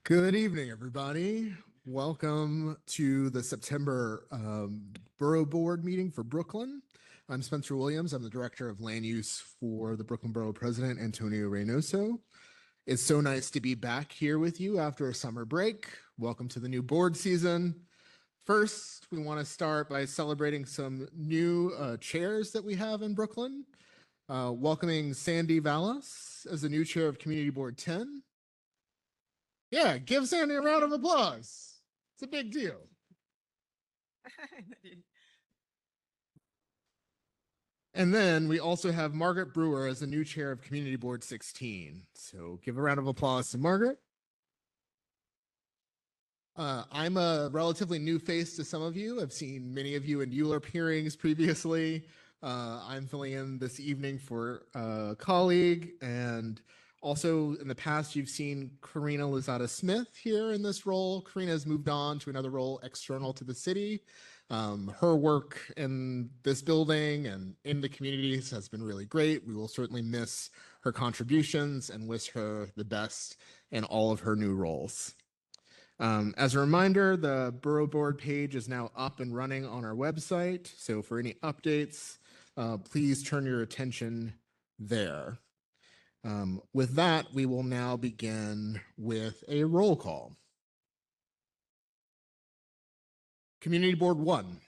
Good evening, everybody. Welcome to the September Borough Board meeting for Brooklyn. I'm Spencer Williams. I'm the Director of Land Use for the Brooklyn Borough President, Antonio Reynoso. It's so nice to be back here with you after a summer break. Welcome to the new board season. First, we want to start by celebrating some new chairs that we have in Brooklyn. Welcoming Sandy Vallas as the new chair of Community Board 10. Yeah, give Sandy a round of applause. It's a big deal. And then we also have Margaret Brewer as the new chair of Community Board 16. So give a round of applause to Margaret. I'm a relatively new face to some of you. I've seen many of you in ULURP hearings previously. I'm filling in this evening for a colleague, and also in the past, you've seen Karina Lozada Smith here in this role. Karina has moved on to another role external to the city. Her work in this building and in the communities has been really great. We will certainly miss her contributions and wish her the best in all of her new roles. As a reminder, the Borough Board page is now up and running on our website. So for any updates, please turn your attention there. With that, we will now begin with a roll call. Community Board 1.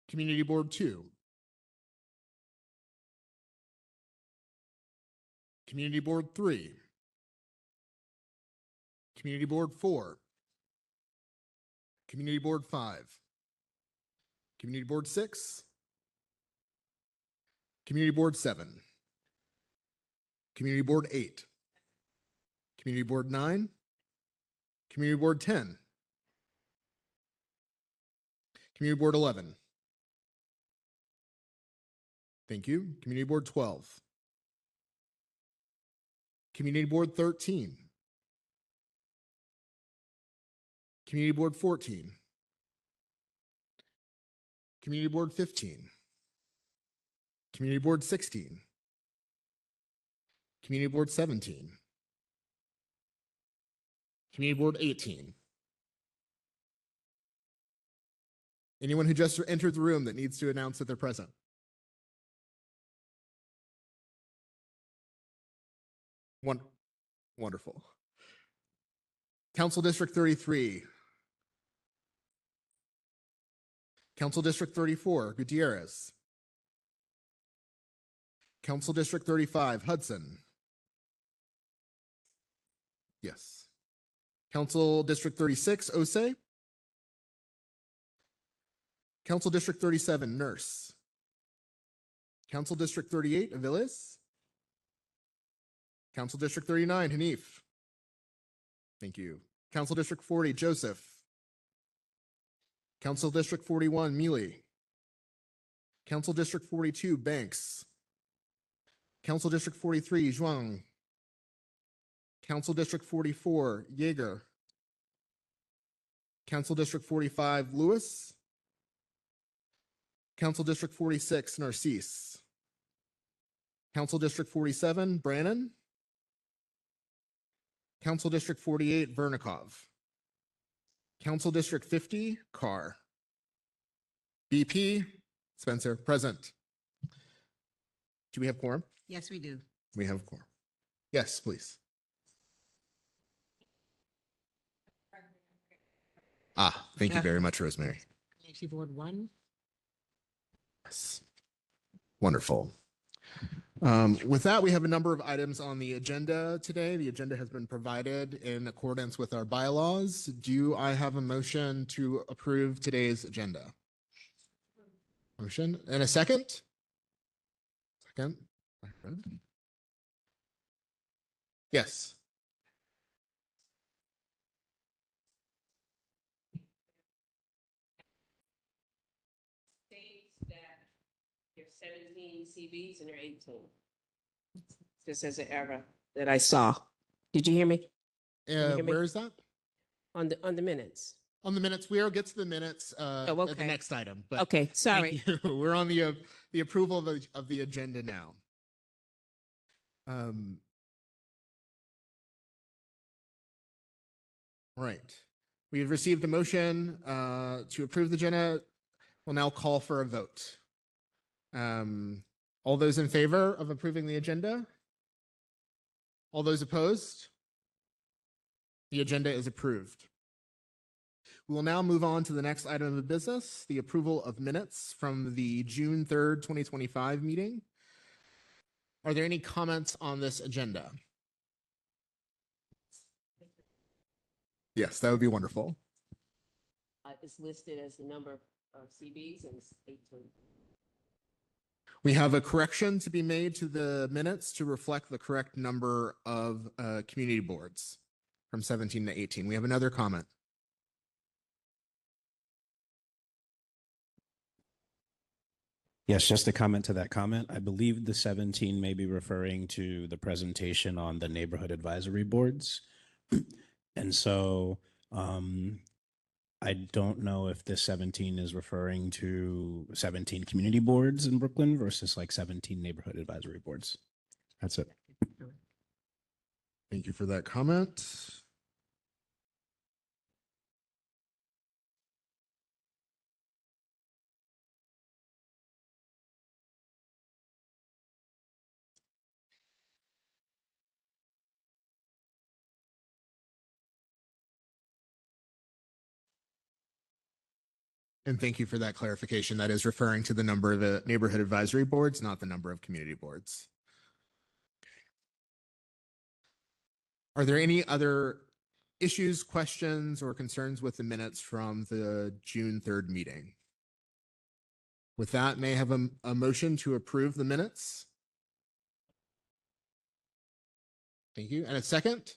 Community Board 2. Community Board 3. Community Board 4. Community Board 5. Community Board 6. Community Board 7. Community Board 8. Community Board 9. Community Board 10. Community Board 11. Thank you. Community Board 12. Community Board 13. Community Board 14. Community Board 15. Community Board 16. Community Board 17. Community Board 18. Anyone who just entered the room that needs to announce that they're present? Wonderful. Council District 33. Council District 34, Gutierrez. Council District 35, Hudson. Yes. Council District 36, Osei. Council District 37, Nurse. Council District 38, Aviles. Council District 39, Hanif. Thank you. Council District 40, Joseph. Council District 41, Mealy. Council District 42, Banks. Council District 43, Zhuang. Council District 44, Yeager. Council District 45, Lewis. Council District 46, Narcisse. Council District 47, Brannon. Council District 48, Vernikov. Council District 50, Carr. BP, Spencer, present. Do we have quorum? Yes, we do. We have quorum. Yes, please. Thank you very much, Rosemary. Community Board 1. Yes. Wonderful. With that, we have a number of items on the agenda today. The agenda has been provided in accordance with our bylaws. Do I have a motion to approve today's agenda? Motion and a second? Second. Yes. States that there's 17 CVs and they're 18. This is an error that I saw. Did you hear me? Uh, hear me? where is that? On the minutes. On the minutes. We'll get to the minutes at the okay. next item. But Okay, sorry. thank you. We're on the approval of the agenda now. All right. We have received a motion to approve the agenda. We'll now call for a vote. All those in favor of approving the agenda? All those opposed? The agenda is approved. We will now move on to the next item of business, the approval of minutes from the June 3rd, 2025 meeting. Are there any comments on this agenda? Yes, that would be wonderful. It's listed as the number of CBs and it's 18. We have a correction to be made to the minutes to reflect the correct number of community boards from 17 to 18. We have another comment. Yes, just a comment to that comment. I believe the 17 may be referring to the presentation on the neighborhood advisory boards. And so I don't know if this 17 is referring to 17 community boards in Brooklyn versus like 17 neighborhood advisory boards. That's it. Thank you for that comment. And thank you for that clarification. That is referring to the number of the neighborhood advisory boards, not the number of community boards. Are there any other issues, questions, or concerns with the minutes from the June 3rd meeting? With that, may I have a motion to approve the minutes? Thank you. And a second?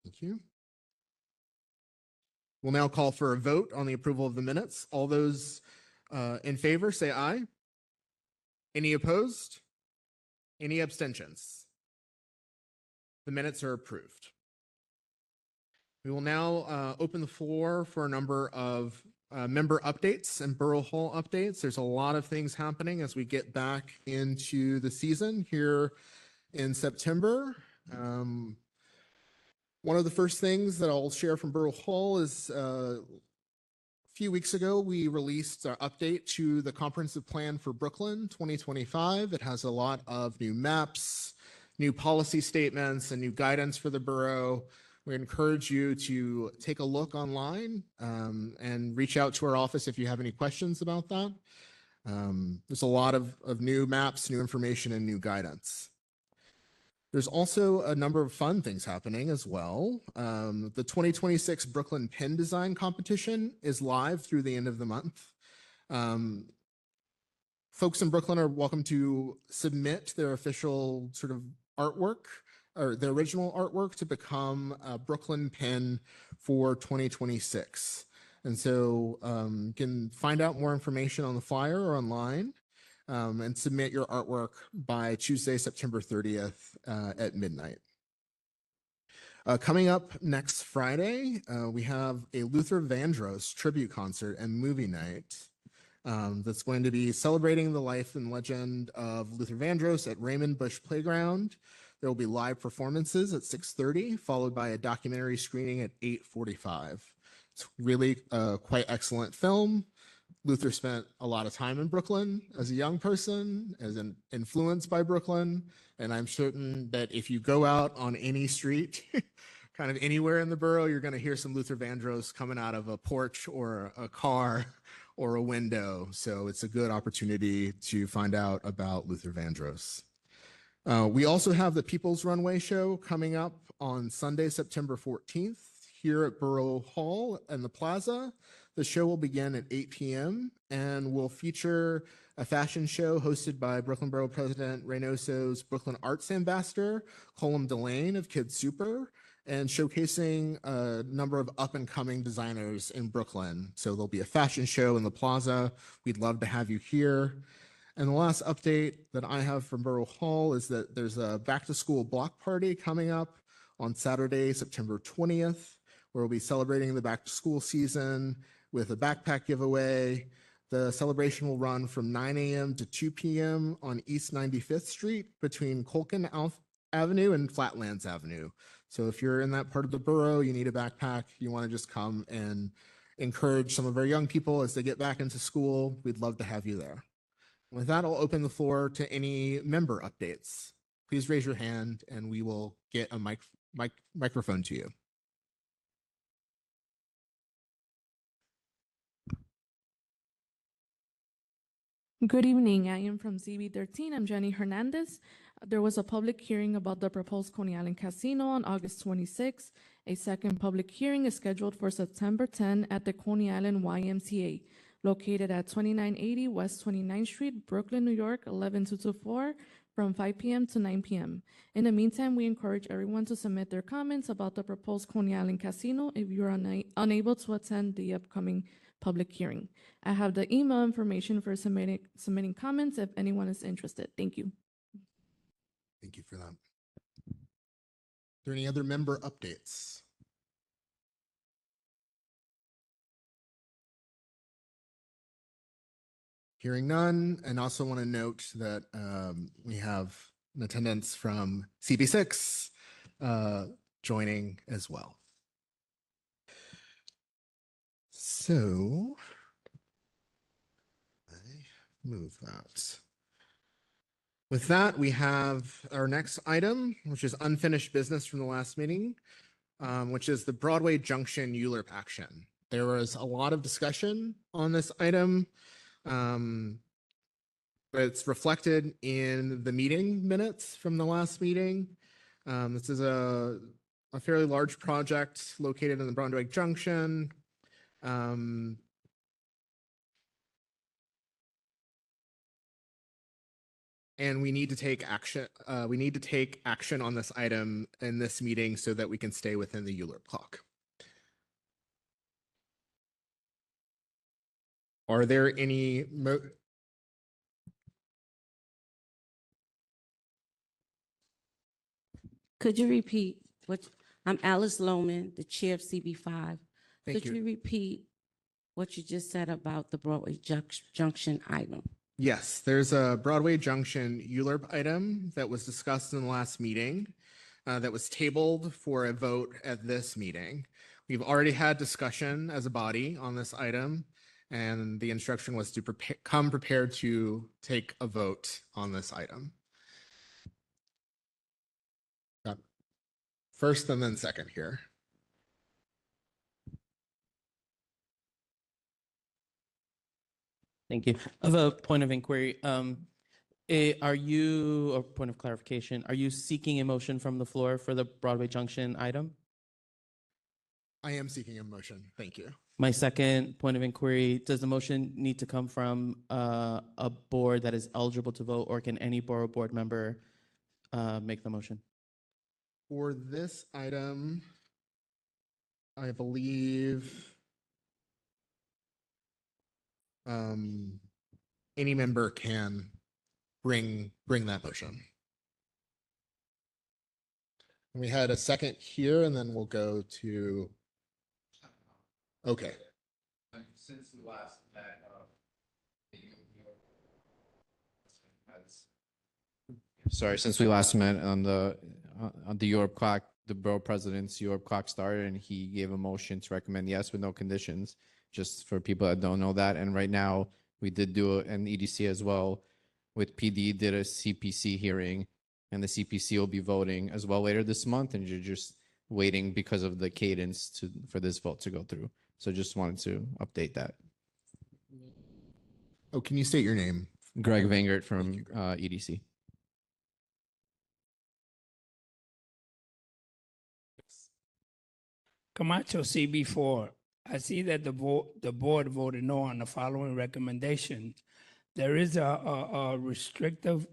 Thank you. We'll now call for a vote on the approval of the minutes. All those in favor, say aye. Any opposed? Any abstentions? The minutes are approved. We will now open the floor for a number of member updates and Borough Hall updates. There's a lot of things happening as we get back into the season here in September. One of the first things that I'll share from Borough Hall is a few weeks ago, we released our update to the Comprehensive Plan for Brooklyn 2025. It has a lot of new maps, new policy statements, and new guidance for the borough. We encourage you to take a look online and reach out to our office if you have any questions about that. There's a lot of new maps, new information, and new guidance. There's also a number of fun things happening as well. The 2026 Brooklyn Pen Design Competition is live through the end of the month. Folks in Brooklyn are welcome to submit their official sort of artwork or their original artwork to become a Brooklyn Pen for 2026. And so you can find out more information on the flyer or online. And submit your artwork by Tuesday, September 30th at midnight. Coming up next Friday, we have a Luther Vandross tribute concert and movie night that's going to be celebrating the life and legend of Luther Vandross at Raymond Bush Playground. There will be live performances at 6:30, followed by a documentary screening at 8:45. It's really quite excellent film. Luther spent a lot of time in Brooklyn as a young person, influenced by Brooklyn. And I'm certain that if you go out on any street, kind of anywhere in the borough, you're going to hear some Luther Vandross coming out of a porch or a car or a window. So it's a good opportunity to find out about Luther Vandross. We also have the People's Runway Show coming up on Sunday, September 14th here at Borough Hall and the Plaza. The show will begin at 8 p.m. and will feature a fashion show hosted by Brooklyn Borough President Reynoso's Brooklyn Arts Ambassador, Colum Delane of Kid Super, and showcasing a number of up-and-coming designers in Brooklyn. So there'll be a fashion show in the Plaza. We'd love to have you here. And the last update that I have from Borough Hall is that there's a back-to-school block party coming up on Saturday, September 20th, where we'll be celebrating the back-to-school season with a backpack giveaway. The celebration will run from 9 a.m. to 2 p.m. on East 95th Street between Colkin Avenue and Flatlands Avenue. So if you're in that part of the borough, you need a backpack, you want to just come and encourage some of our young people as they get back into school, we'd love to have you there. With that, I'll open the floor to any member updates. Please raise your hand and we will get a microphone to you. Good evening. I am from CB13. I'm Jenny Hernandez. There was a public hearing about the proposed Coney Island Casino on August 26. A second public hearing is scheduled for September 10 at the Coney Island YMCA, located at 2980 West 29th Street, Brooklyn, New York, 11224, from 5 p.m. to 9 p.m. In the meantime, we encourage everyone to submit their comments about the proposed Coney Island Casino if you are unable to attend the upcoming public hearing. I have the email information for submitting comments if anyone is interested. Thank you. Thank you for that. Are there any other member updates? Hearing none, and also want to note that we have an attendance from CB6 joining as well. So I move that. With that, we have our next item, which is unfinished business from the last meeting, which is the Broadway Junction ULURP action. There was a lot of discussion on this item. But it's reflected in the meeting minutes from the last meeting. This is a fairly large project located in the Broadway Junction. And we need to take action. We need to take action on this item in this meeting so that we can stay within the ULURP clock. Are there any Could you repeat what, I'm Alice Lohman, the chair of CB5. Thank Could you repeat what you just said about the Broadway Junction item? Yes, there's a Broadway Junction ULURP item that was discussed in the last meeting that was tabled for a vote at this meeting. We've already had discussion as a body on this item, and the instruction was to come prepared to take a vote on this item. First and then second here. Thank you. I have a point of inquiry. Are you, or point of clarification, are you seeking a motion from the floor for the Broadway Junction item? I am seeking a motion. Thank you. My second point of inquiry, does the motion need to come from a board that is eligible to vote, or can any Borough Board member make the motion? For this item, I believe any member can bring that motion. And we had a second here, and then we'll go to, okay. Since the last met, sorry, since we last met on the Europe clock, the borough president's Europe clock started, and he gave a motion to recommend yes with no conditions, just for people that don't know that. And right now, we did do an EDC as well with PD, did a CPC hearing, and the CPC will be voting as well later this month, and you're just waiting because of the cadence for this vote to go through. So just wanted to update that. Oh, can you state your name? Greg Vangert from EDC. Camacho CB4. I see that the board voted no on the following recommendation. There is a restrictive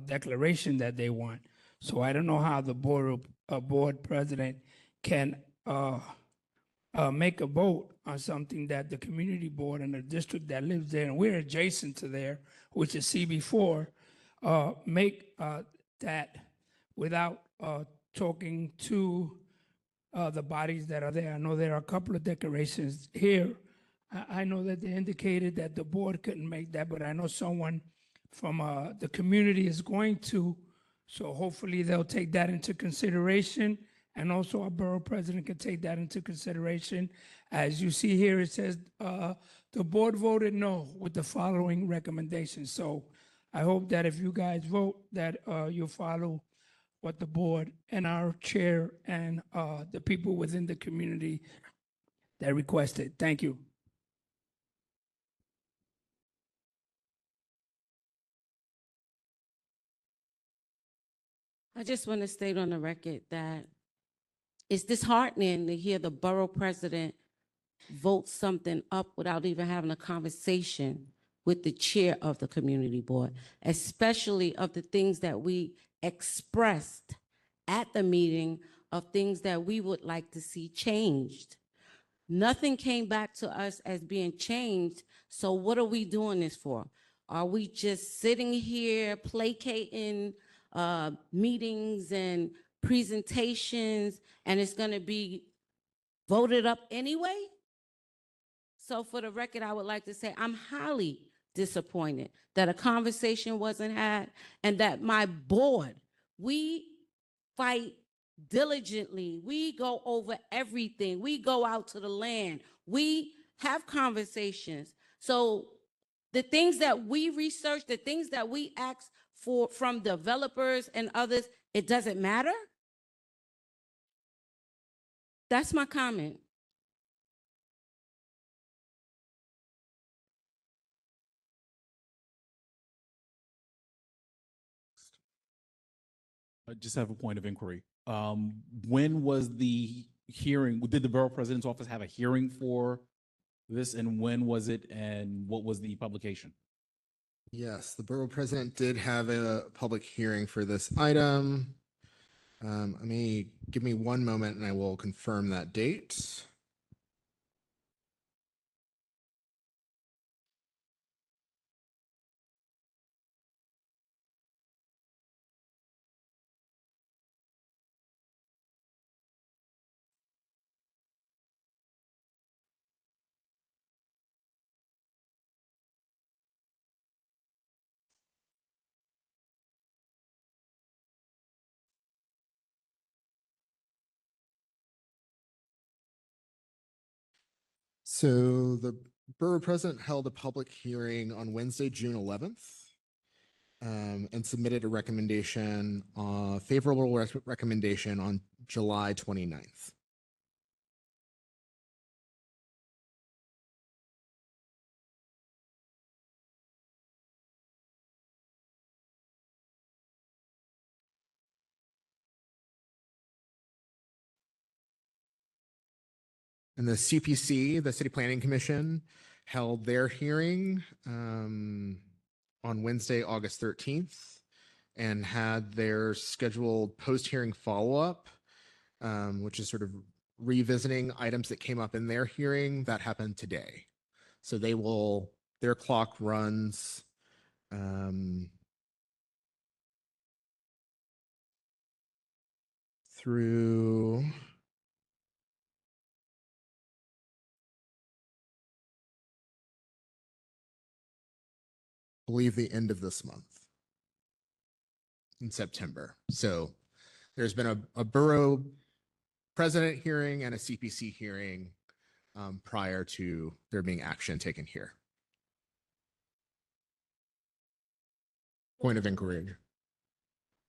declaration that they want. So I don't know how the board president can make a vote on something that the community board and the district that lives there, and we're adjacent to there, which is CB4, make that without talking to the bodies that are there. I know there are a couple of declarations here. I know that they indicated that the board couldn't make that, but I know someone from the community is going to, so hopefully they'll take that into consideration and also our borough president can take that into consideration. As you see here, it says, the board voted no with the following recommendations. So I hope that if you guys vote, that, you'll follow what the board and our chair and, the people within the community that requested. Thank you. I just want to state on the record that it's disheartening to hear the borough president vote something up without even having a conversation with the chair of the community board, especially of the things that we expressed at the meeting of things that we would like to see changed. Nothing came back to us as being changed, so what are we doing this for? Are we just sitting here placating meetings and presentations, and it's gonna be voted up anyway? So for the record, I would like to say I'm highly disappointed that a conversation wasn't had and that my board, we fight diligently. We go over everything. We go out to the land. We have conversations. So the things that we research, the things that we ask for from developers and others, it doesn't matter. That's my comment. I just have a point of inquiry. When was the hearing? Did the borough president's office have a hearing for this, and when was it, and what was the publication? Yes, the borough president did have a public hearing for this item. Give me one moment and I will confirm that date. So the borough president held a public hearing on Wednesday, June 11th, and submitted a recommendation, favorable recommendation on July 29th. And the CPC, the City Planning Commission, held their hearing on Wednesday, August 13th, and had their scheduled post-hearing follow-up, which is sort of revisiting items that came up in their hearing that happened today. So their clock runs through I believe the end of this month in September. So there's been a borough president hearing and a CPC hearing prior to there being action taken here. Point of inquiry.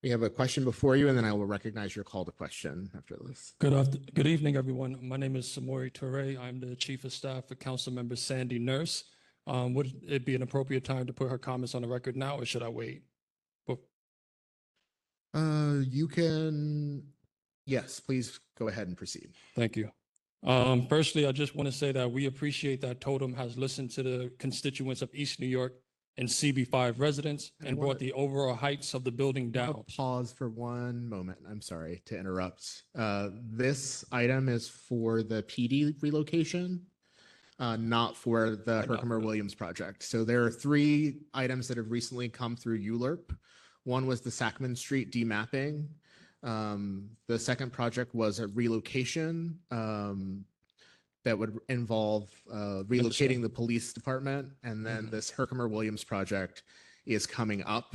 We have a question before you, and then I will recognize your call to question after this. Good evening, everyone. My name is Samori Toure. I'm the Chief of Staff for Councilmember Sandy Nurse. Would it be an appropriate time to put her comments on the record now, or should I wait? You can, yes, please go ahead and proceed. Thank you. Firstly, I just want to say that we appreciate that Totem has listened to the constituents of East New York and CB5 residents and brought the overall heights of the building down. Pause for one moment. I'm sorry to interrupt. This item is for the PD relocation, not for the Herkimer Williams project. So there are 3 items that have recently come through ULURP. One was the Sackman Street demapping. The second project was a relocation that would involve relocating the police department. And then this Herkimer Williams project is coming up,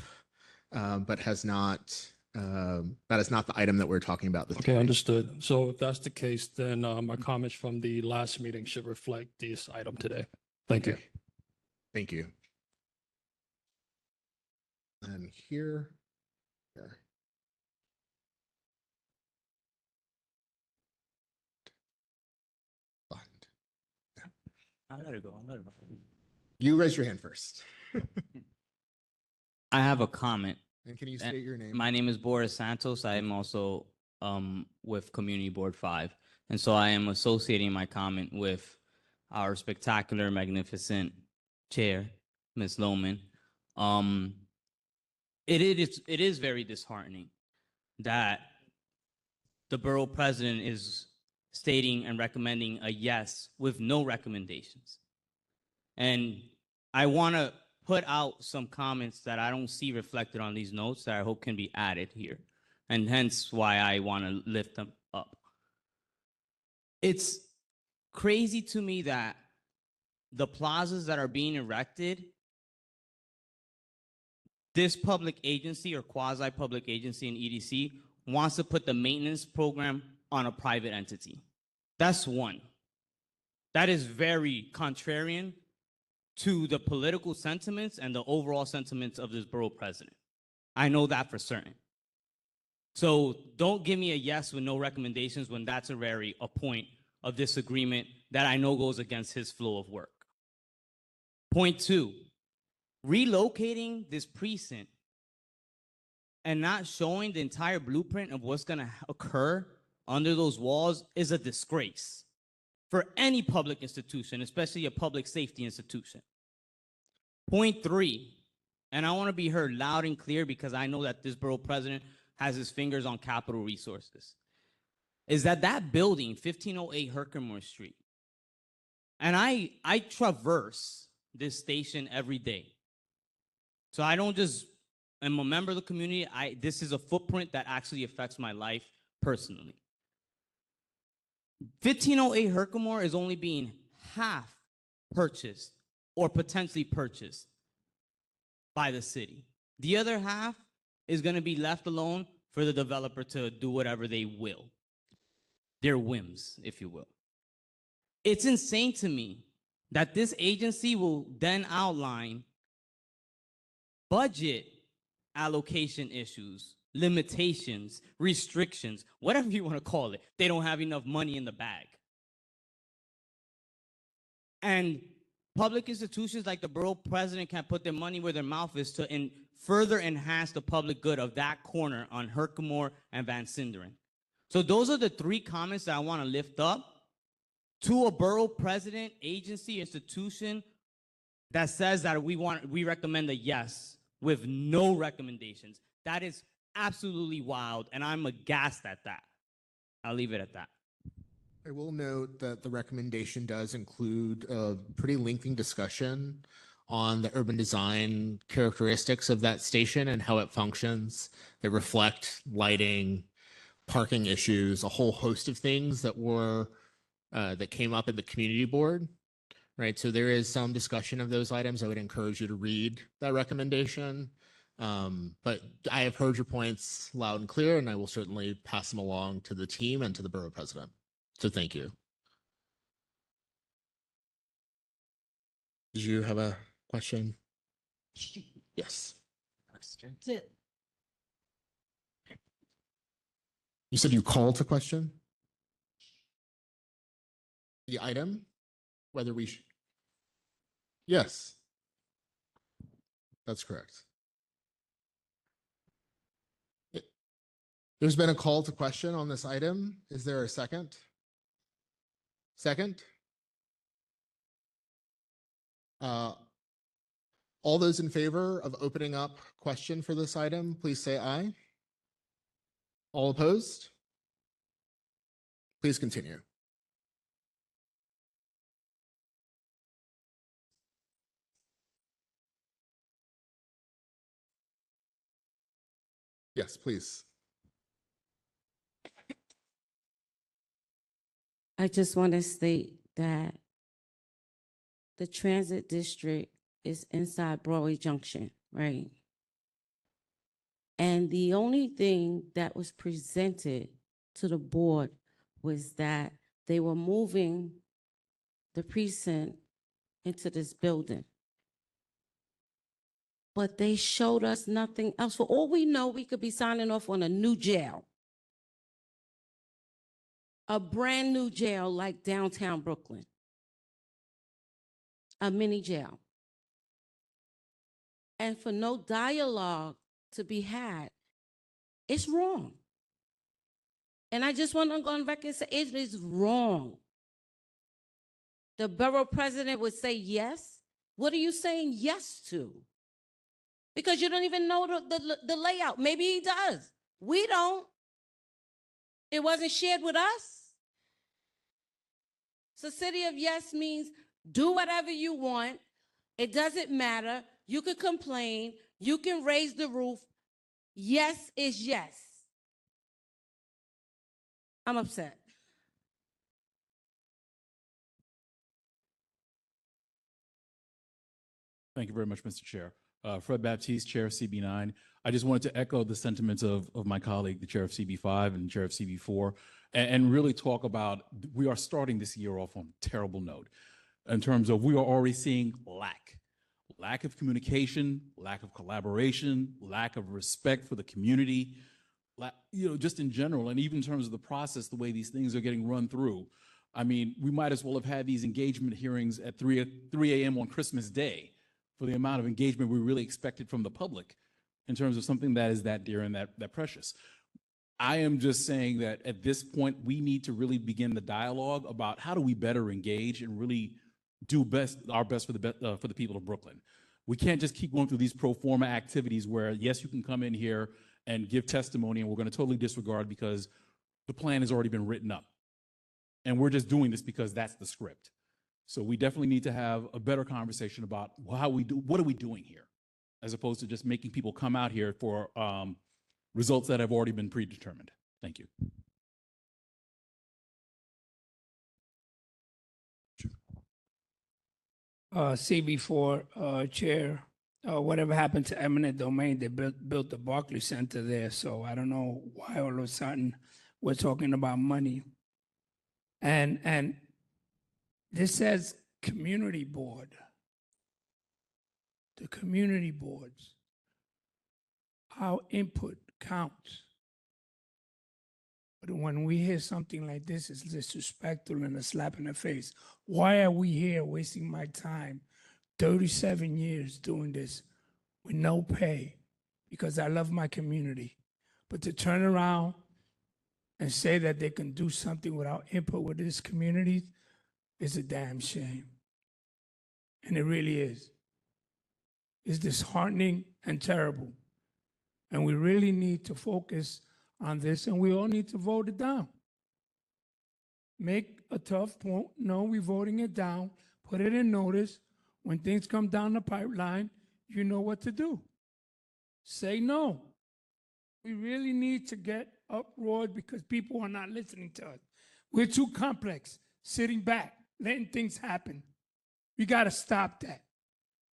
but has not That is not the item that we're talking about this Okay, evening. understood. So if that's the case, then my comments from the last meeting should reflect this item today. Thank you. Okay. Thank you. And here. I'll let it go. I'll let it go. You raise your hand first. I have a comment. And can you state your name? My name is Boris Santos. I am also with Community Board 5. And so I am associating my comment with our spectacular, magnificent chair, Ms. Lohman. It is very disheartening that the borough president is stating and recommending a yes with no recommendations. And I want to put out some comments that I don't see reflected on these notes that I hope can be added here, and hence why I want to lift them up. It's crazy to me that the plazas that are being erected, this public agency or quasi-public agency in EDC wants to put the maintenance program on a private entity. That's one. That is very contrarian to the political sentiments and the overall sentiments of this borough president. I know that for certain. So don't give me a yes with no recommendations when that's already a point of disagreement that I know goes against his flow of work. Point two, relocating this precinct and not showing the entire blueprint of what's gonna occur under those walls is a disgrace for any public institution, especially a public safety institution. Point three, and I want to be heard loud and clear because I know that this borough president has his fingers on capital resources, is that building, 1508 Herkimer Street, and I traverse this station every day. So I don't just am a member of the community. This is a footprint that actually affects my life personally. 1508 Herkimer is only being half purchased or potentially purchased by the city. The other half is going to be left alone for the developer to do whatever they will. Their whims, if you will. It's insane to me that this agency will then outline budget allocation issues, limitations, restrictions, whatever you want to call it. They don't have enough money in the bag. And public institutions like the borough president can put their money where their mouth is to further enhance the public good of that corner on Herkimer and Van Sinderen. So those are the three comments that I want to lift up to a borough president, agency, institution that says that we recommend a yes with no recommendations. That is absolutely wild, and I'm aghast at that. I'll leave it at that. I will note that the recommendation does include a pretty lengthy discussion on the urban design characteristics of that station and how it functions. They reflect lighting, parking issues, a whole host of things that came up in the community board, right? So there is some discussion of those items. I would encourage you to read that recommendation. But I have heard your points loud and clear, and I will certainly pass them along to the team and to the borough president. So thank you. Did you have a question? Yes. That's it. You said you called to question? The item? Whether we should? Yes. That's correct. There's been a call to question on this item. Is there a second? Second? All those in favor of opening up question for this item, please say aye. All opposed? Please continue. Yes, please. I just want to state that the transit district is inside Broadway Junction, right? And the only thing that was presented to the board was that they were moving the precinct into this building. But they showed us nothing else. For all we know, we could be signing off on a new jail. A brand new jail like downtown Brooklyn. A mini jail. And for no dialogue to be had, it's wrong. And I just want to go on record and say it is wrong. The borough president would say yes. What are you saying yes to? Because you don't even know the layout. Maybe he does. We don't. It wasn't shared with us. So city of yes means do whatever you want. It doesn't matter. You can complain. You can raise the roof. Yes is yes. I'm upset. Thank you very much, Mr. Chair. Fred Baptiste, Chair of CB9. I just wanted to echo the sentiments of my colleague, the Chair of CB5 and Chair of CB4, and really talk about, we are starting this year off on a terrible note in terms of we are already seeing lack of communication, lack of collaboration, lack of respect for the community, just in general, and even in terms of the process, the way these things are getting run through. I mean, we might as well have had these engagement hearings at 3 a.m. on Christmas Day for the amount of engagement we really expected from the public in terms of something that is that dear and that precious. I am just saying that at this point, we need to really begin the dialogue about how do we better engage and really do our best for the people of Brooklyn. We can't just keep going through these pro forma activities where, yes, you can come in here and give testimony and we're going to totally disregard because the plan has already been written up. And we're just doing this because that's the script. So we definitely need to have a better conversation about what are we doing here, as opposed to just making people come out here for results that have already been predetermined. Thank you. CB4 Chair, whatever happened to eminent domain? They built the Barclays Center there, so I don't know why all of a sudden we're talking about money. And this says community board. The community boards, our input counts. But when we hear something like this, it's disrespectful and a slap in the face. Why are we here wasting my time, 37 years doing this with no pay? Because I love my community. But to turn around and say that they can do something without input with this community is a damn shame. And it really is. It's disheartening and terrible. And we really need to focus on this, and we all need to vote it down. Make a tough point. No, we're voting it down. Put it in notice. When things come down the pipeline, you know what to do. Say no. We really need to get uproared because people are not listening to us. We're too complex, sitting back, letting things happen. We got to stop that.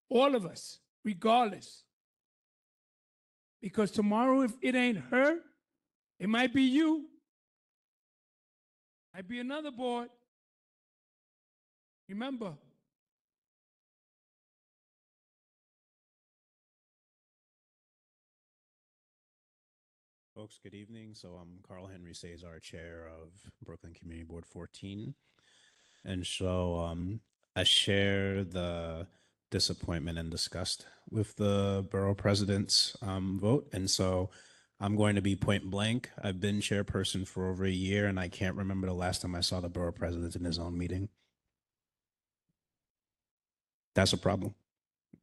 All of us, regardless. Because tomorrow, if it ain't her, it might be you. Might be another board. Remember. Folks, good evening. So I'm Carl Henry Cesar, Chair of Brooklyn Community Board 14. And so I share the disappointment and disgust with the borough president's vote. And so I'm going to be point blank. I've been chairperson for over a year, and I can't remember the last time I saw the borough president in his own meeting. That's a problem.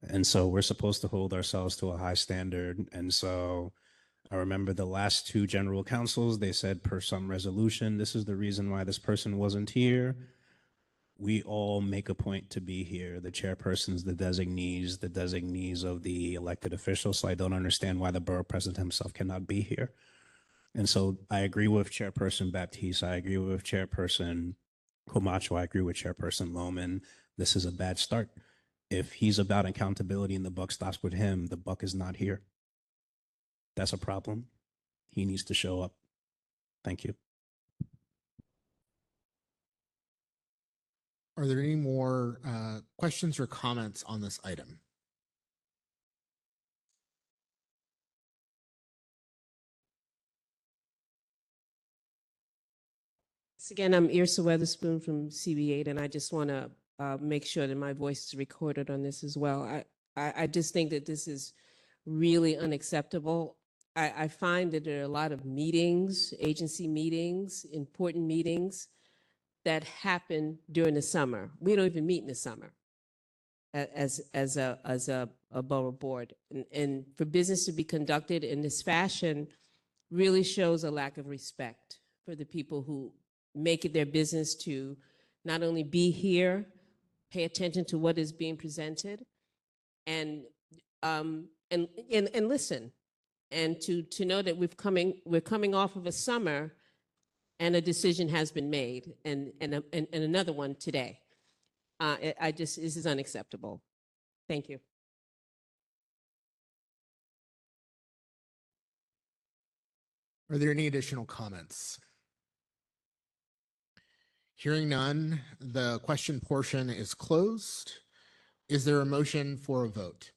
And so we're supposed to hold ourselves to a high standard. And so I remember the last two general councils, they said per some resolution, this is the reason why this person wasn't here. We all make a point to be here. The chairpersons, the designees of the elected officials. So I don't understand why the borough president himself cannot be here. And so I agree with Chairperson Baptiste. I agree with Chairperson Camacho. I agree with Chairperson Lohman. This is a bad start. If he's about accountability and the buck stops with him, the buck is not here. that's a problem. He needs to show up. Thank you. Are there any more questions or comments on this item? Once again, I'm Irsa Weatherspoon from CB8, and I just want to make sure that my voice is recorded on this as well. I just think that this is really unacceptable. I find that there are a lot of meetings, agency meetings, important meetings that happen during the summer. We don't even meet in the summer as a borough board. And for business to be conducted in this fashion really shows a lack of respect for the people who make it their business to not only be here, pay attention to what is being presented, and listen, and to know that we're coming off of a summer, and a decision has been made, and another one today. This is unacceptable. Thank you. Are there any additional comments? Hearing none, the question portion is closed. Is there a motion for a vote?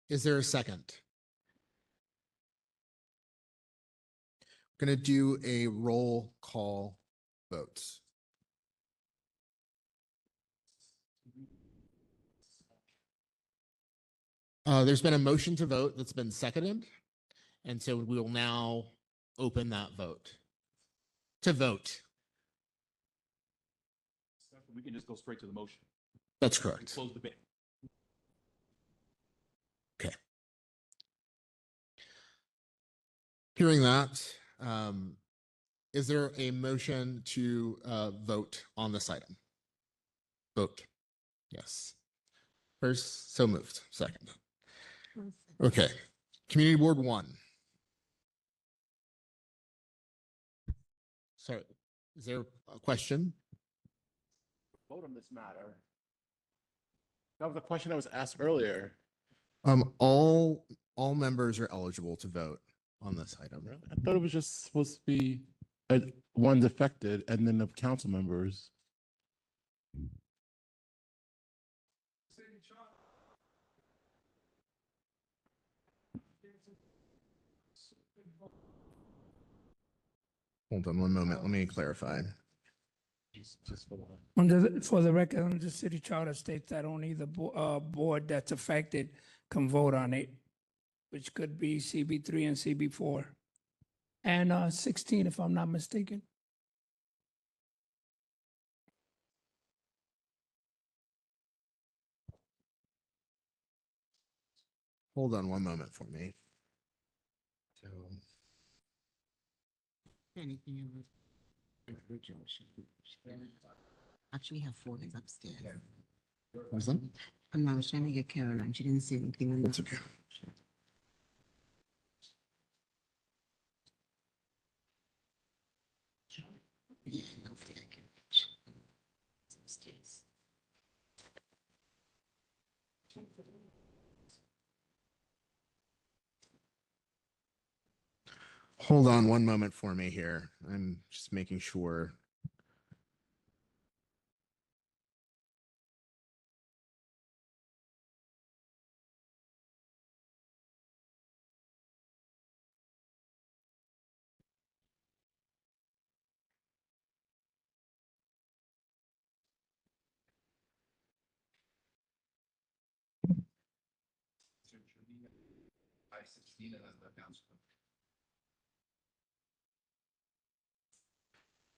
Is there a second? I'm going to do a roll call vote. There's been a motion to vote that's been seconded, and so we will now open that vote. To vote. We can just go straight to the motion. That's correct. Close the debate. Okay. Hearing that, is there a motion to vote on this item? Vote. Yes. First, so moved. Second. Okay. Community Board 1. Sorry, is there a question? Vote on this matter. That was a question that was asked earlier. All members are eligible to vote on this item. I thought it was just supposed to be one's affected and then the council members. Hold on one moment. Let me clarify. For the record, under the city charter states that only the board that's affected can vote on it, which could be CB3 and CB4. And 16, if I'm not mistaken. Hold on one moment for me. So, anything original actually have four is upstairs. was that? And I was trying to get Caroline. She didn't see anything in That's the okay. Yeah, hopefully I can. It's upstairs. Hold on one moment for me here. I'm just making sure.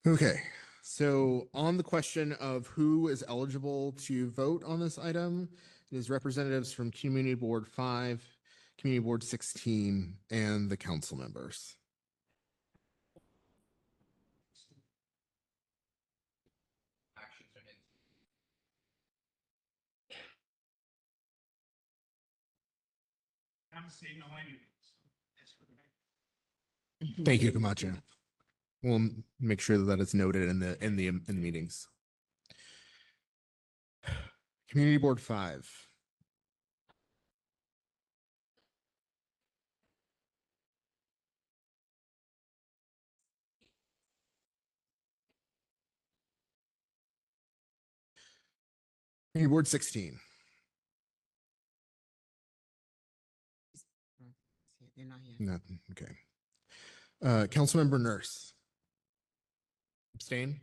Okay, so on the question of who is eligible to vote on this item, it is representatives from Community Board 5, Community Board 16, and the council members. Thank you, Camacho. We'll make sure that it's noted in the meetings. Community Board 5. Community Board 16. They're not here. No, okay. Councilmember Nurse. Abstain?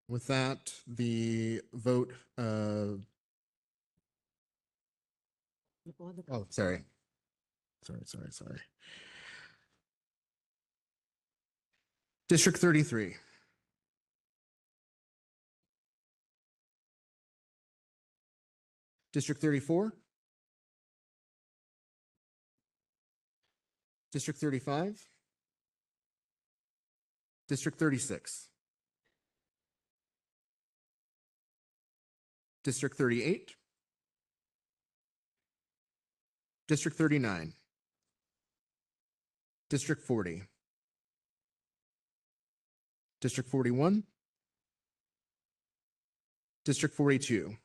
With that, the vote, Before the- oh, sorry. Sorry. District 33. District 34. District 35. District 36. District 38. District 39. District 40. District 41. District 42.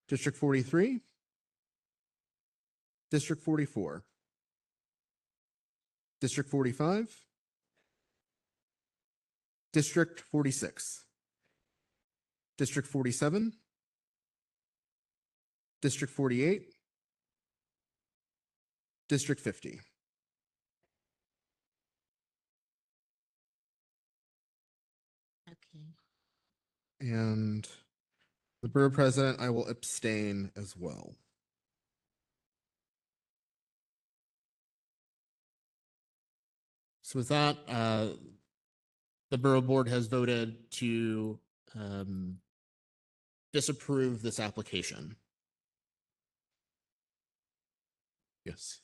District 43. District 44. District 45. District 46. District 47. District 48. District 50. Okay. And the borough president, I will abstain as well. So with that, the borough board has voted to disapprove this application. Yes.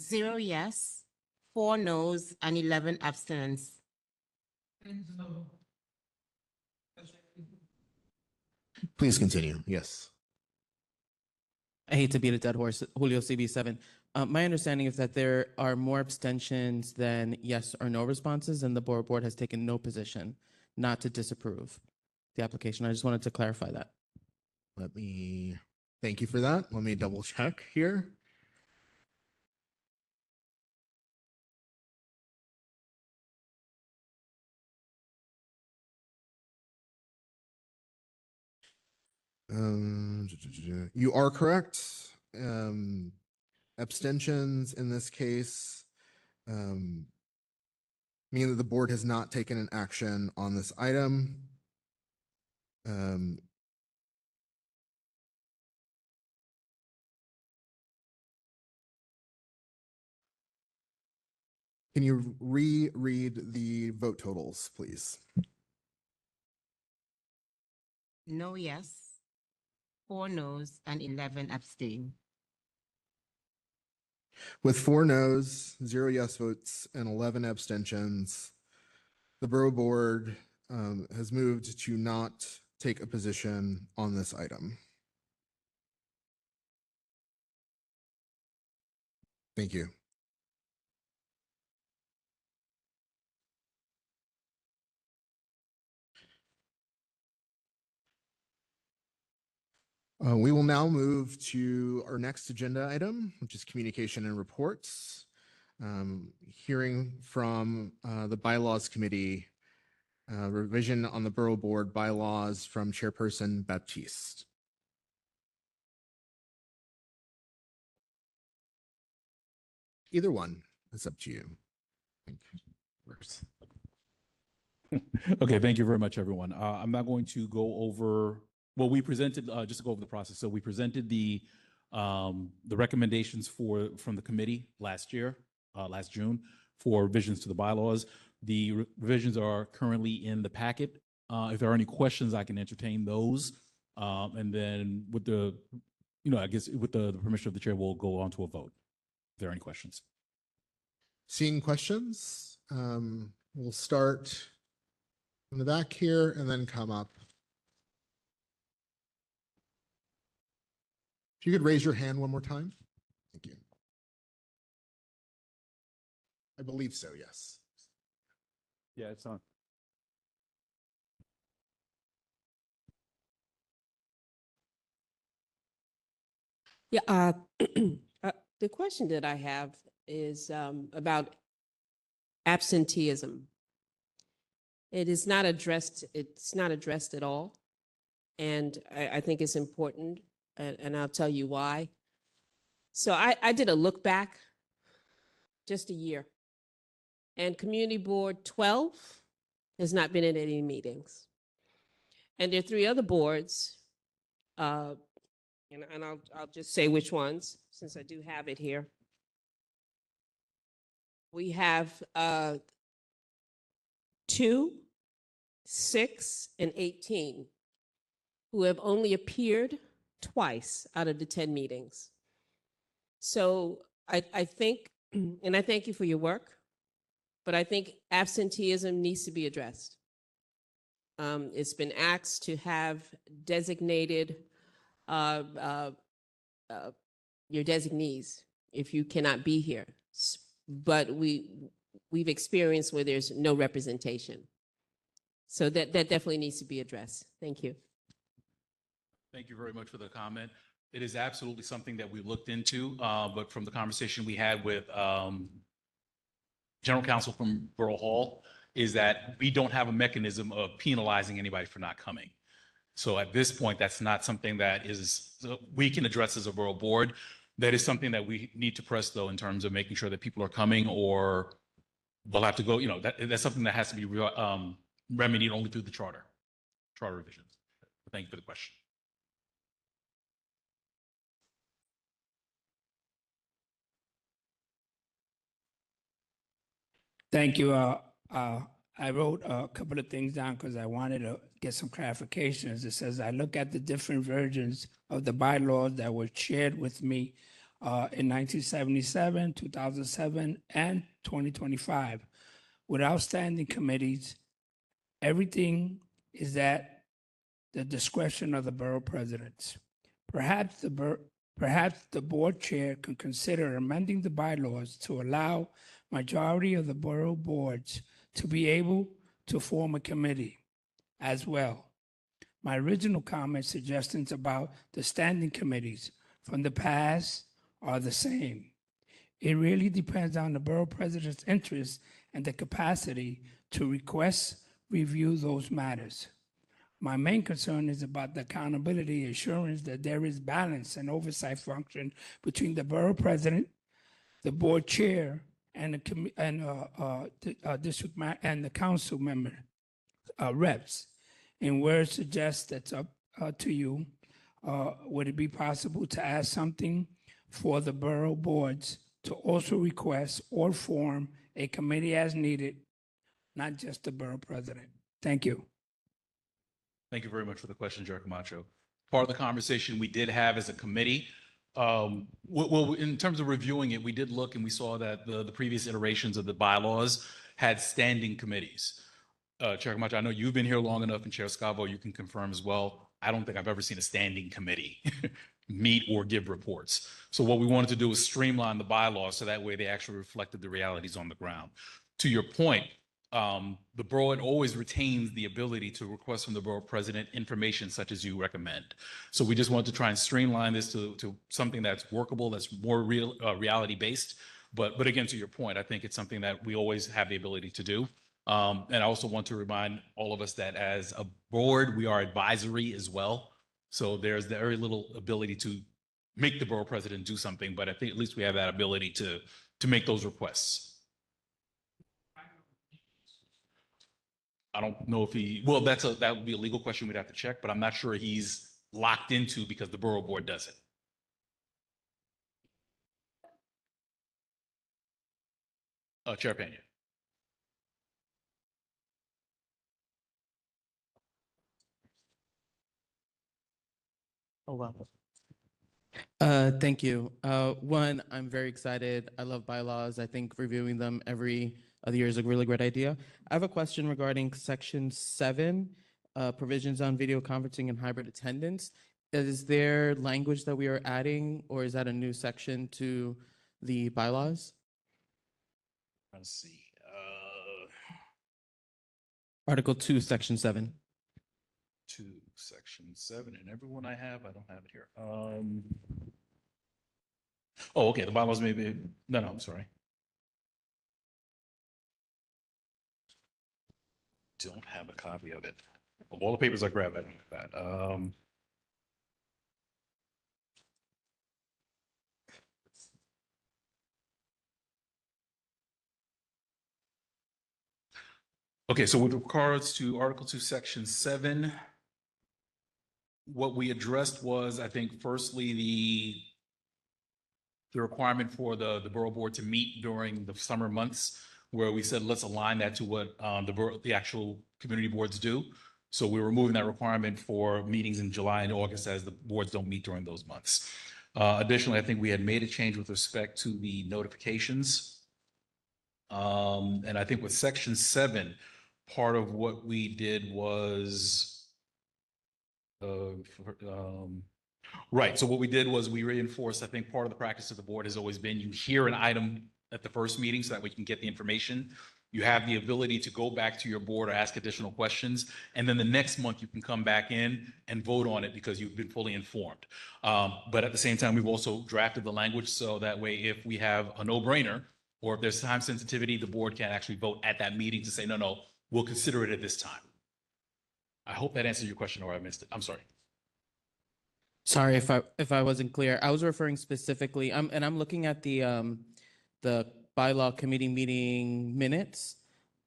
0 yes, 4 no's, and 11 abstinence. Please continue. Yes. I hate to beat a dead horse, Julio CB7. My understanding is that there are more abstentions than yes or no responses, and the board has taken no position not to disapprove the application. I just wanted to clarify that. Thank you for that. Let me double check here. You are correct. Abstentions in this case mean that the board has not taken an action on this item. Can you reread the vote totals, please? No yes, 4 no's, and 11 abstain. With 4 noes, 0 yes votes, and 11 abstentions, the borough board has moved to not take a position on this item. Thank you. We will now move to our next agenda item, which is communication and reports. Hearing from the Bylaws Committee, revision on the Borough Board bylaws from Chairperson Baptiste. Either one, it's up to you. Okay, thank you very much, everyone. I'm not going to go over, well, we presented, just to go over the process. So we presented the recommendations from the committee last year, last June, for revisions to the bylaws. The revisions are currently in the packet. If there are any questions, I can entertain those. And then with the, I guess with the permission of the chair, we'll go on to a vote. If there are any questions. Seeing questions, we'll start in the back here and then come up. If you could raise your hand one more time. Thank you. I believe so, yes. Yeah, it's on. Yeah, the question that I have is about absenteeism. It's not addressed at all. And I think it's important, and I'll tell you why. So I did a look back just a year, and Community Board 12 has not been in any meetings. And there are three other boards, and I'll just say which ones, since I do have it here. We have 2, 6, and 18 who have only appeared twice out of the 10 meetings. So I think, and I thank you for your work, but I think absenteeism needs to be addressed. It's been asked to have designated your designees if you cannot be here. But we've experienced where there's no representation. So that definitely needs to be addressed. Thank you. Thank you very much for the comment. It is absolutely something that we looked into, but from the conversation we had with General Counsel from Borough Hall, is that we don't have a mechanism of penalizing anybody for not coming. So at this point, that's not something that we can address as a Borough Board. That is something that we need to press, though, in terms of making sure that people are coming, or they'll have to go, that's something that has to be remedied only through the charter revisions. Thank you for the question. Thank you. I wrote a couple of things down because I wanted to get some clarifications. It says, I look at the different versions of the bylaws that were shared with me in 1977, 2007, and 2025. Without standing committees, everything is at the discretion of the borough presidents. Perhaps the board chair can consider amending the bylaws to allow majority of the borough boards to be able to form a committee as well. My original comment suggestions about the standing committees from the past are the same. It really depends on the borough president's interest and the capacity to request review those matters. My main concern is about the accountability assurance that there is balance and oversight function between the borough president, the board chair, and the district and the council member reps. And where it suggests that's up to you, would it be possible to ask something for the borough boards to also request or form a committee as needed, not just the borough president? Thank you. Thank you very much for the question, Chair Camacho. Part of the conversation we did have as a committee, well, in terms of reviewing it, we did look and we saw that the previous iterations of the bylaws had standing committees. Chair Camacho, I know you've been here long enough, and Chair Scavo, you can confirm as well. I don't think I've ever seen a standing committee meet or give reports. So what we wanted to do was streamline the bylaws so that way they actually reflected the realities on the ground. To your point, the borough always retains the ability to request from the borough president information such as you recommend. So we just want to try and streamline this to something that's workable, that's more reality based. But again, to your point, I think it's something that we always have the ability to do. And I also want to remind all of us that as a board, we are advisory as well. So there's very little ability to make the borough president do something, but I think at least we have that ability to make those requests. I don't know if well, that would be a legal question we'd have to check, but I'm not sure he's locked into because the borough board does it. Chair Pena. Oh, wow. Thank you. One, I'm very excited. I love bylaws. I think reviewing them every other year is a really great idea. I have a question regarding section 7, provisions on video conferencing and hybrid attendance. Is there language that we are adding, or is that a new section to the bylaws? Let's see. Article 2, section 7. 2, section 7, and everyone I don't have it here. Oh, okay, the bylaws may be, no, I'm sorry. Don't have a copy of it. Of all the papers I grabbed, I don't have that. Okay, so with regards to Article 2, Section 7, what we addressed was, I think, firstly, the requirement for the Borough Board to meet during the summer months, where we said, let's align that to what the actual community boards do. So we're removing that requirement for meetings in July and August, as the boards don't meet during those months. Additionally, I think we had made a change with respect to the notifications. And I think with Section 7, part of what we did was, right. So what we did was we reinforced, I think part of the practice of the board has always been, you hear an item at the first meeting so that we can get the information. You have the ability to go back to your board or ask additional questions. And then the next month you can come back in and vote on it because you've been fully informed. But at the same time, we've also drafted the language so that way, if we have a no-brainer or if there's time sensitivity, the board can actually vote at that meeting to say, no, no, we'll consider it at this time. I hope that answers your question, or I missed it. I'm sorry. Sorry if I wasn't clear. I was referring specifically, I'm looking at the bylaw committee meeting minutes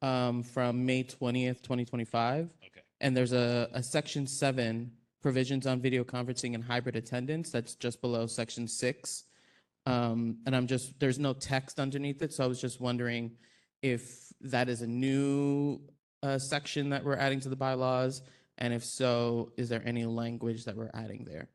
from May 20th, 2025. Okay. And there's a section 7, provisions on video conferencing and hybrid attendance, that's just below section 6. And there's no text underneath it, so I was just wondering if that is a new section that we're adding to the bylaws, and if so, is there any language that we're adding there?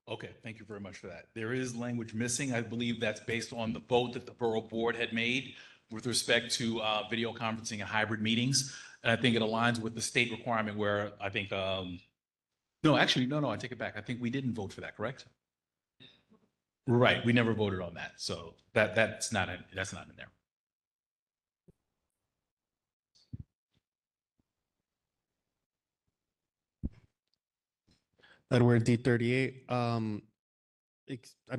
Okay, thank you very much for that. There is language missing. I believe that's based on the vote that the Borough Board had made with respect to video conferencing and hybrid meetings. And I think it aligns with the state requirement where I think, no, actually, no, I take it back. I think we didn't vote for that, correct? Right, we never voted on that. So that's not in there. Edward D38. I'm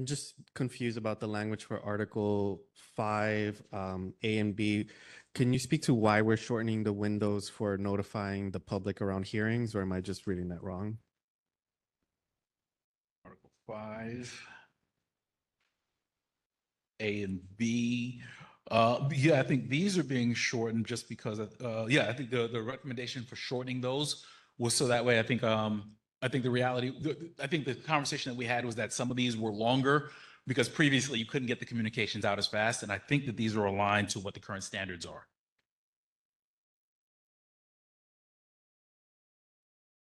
just confused about the language for Article 5, A and B. Can you speak to why we're shortening the windows for notifying the public around hearings, or am I just reading that wrong? Article 5, A and B. Yeah, I think these are being shortened just because of, yeah, I think the recommendation for shortening those was so that way, I think the reality, I think the conversation that we had was that some of these were longer because previously you couldn't get the communications out as fast. And I think that these are aligned to what the current standards are.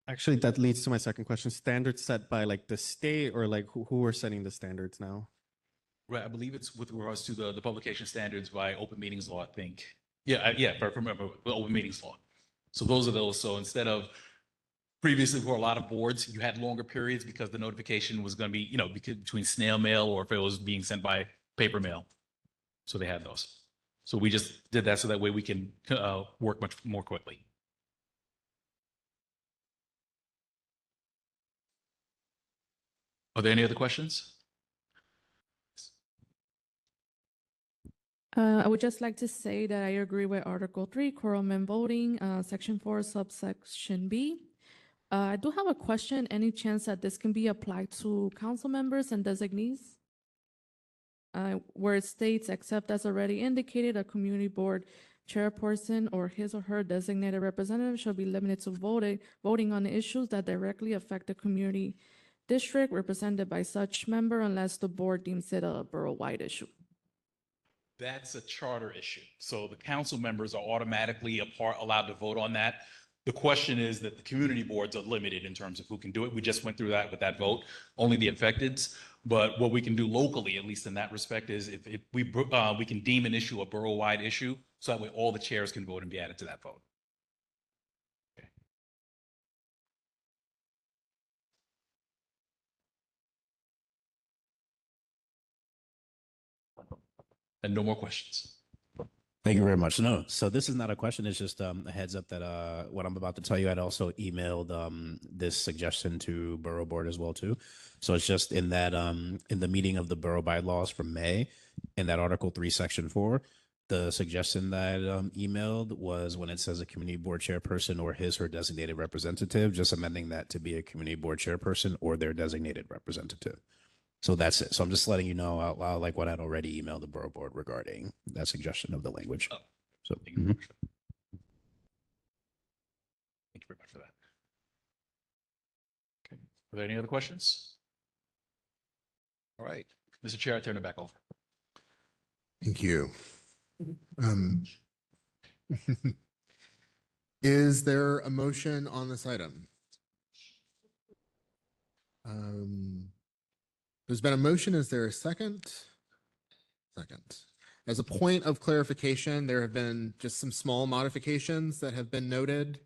Actually, that leads to my second question. Standards set by like the state, or like who are setting the standards now? Right, I believe it's with regards to the publication standards by open meetings law, I think. Yeah, yeah, if I remember, the open meetings law. So those are those. So instead of previously for a lot of boards, you had longer periods because the notification was going to be, between snail mail or if it was being sent by paper mail. So they had those. So we just did that so that way we can work much more quickly. Are there any other questions? I would just like to say that I agree with Article 3, quorum and voting, Section 4, subsection B. I do have a question. Any chance that this can be applied to council members and designees? Where it states, except as already indicated, a community board chairperson or his or her designated representative shall be limited to voting on issues that directly affect the community district represented by such member unless the board deems it a borough-wide issue. That's a charter issue. So the council members are automatically allowed to vote on that. The question is that the community boards are limited in terms of who can do it. We just went through that with that vote, only the affecteds. But what we can do locally, at least in that respect, is if we can deem an issue a borough-wide issue, so that way all the chairs can vote and be added to that vote. Okay. And no more questions. Thank you very much. No, so this is not a question. It's just a heads up that what I'm about to tell you, I'd also emailed this suggestion to Borough Board as well too. So it's just in that in the meeting of the borough bylaws from May, in that Article 3, Section 4, the suggestion that emailed was when it says a community board chairperson or his or her designated representative, just amending that to be a community board chairperson or their designated representative. So that's it. So I'm just letting you know out loud, like what I'd already emailed the Borough Board regarding that suggestion of the language. So Thank you very much. Thank you very much for that. Okay. Are there any other questions? All right. Mr. Chair, I turn it back over. Thank you. Is there a motion on this item? There's been a motion. Is there a second? Second. As a point of clarification, there have been just some small modifications that have been noted.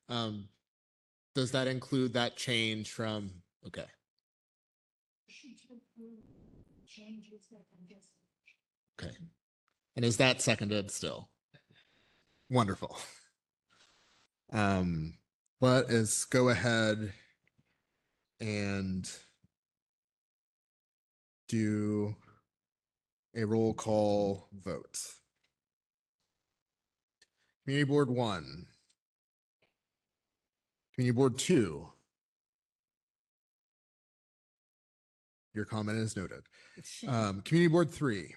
Does that include that change from, okay. Okay. And is that seconded still? Wonderful. Let us go ahead and do a roll call vote. Community Board 1. Community Board 2. Your comment is noted. Community Board 3.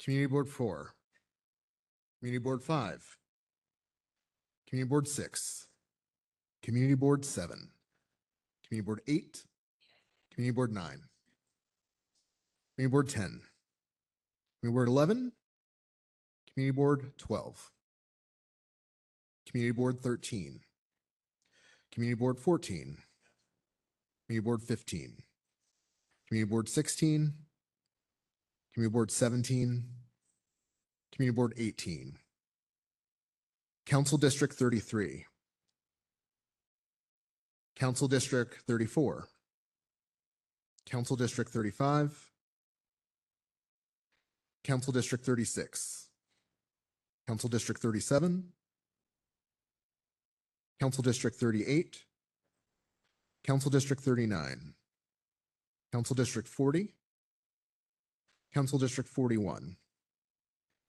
Community Board 4. Community Board 5. Community Board 6. Community Board 7. Community Board 8. Community Board 9. Community Board 10. Community Board 11. Community Board 12. Community Board 13. Community Board 14. Community Board 15. Community Board 16. Community Board 17. Community Board 18. Council District 33. Council District 34. Council District 35. Council District 36. Council District 37. Council District 38. Council District 39. Council District 40. Council District 41.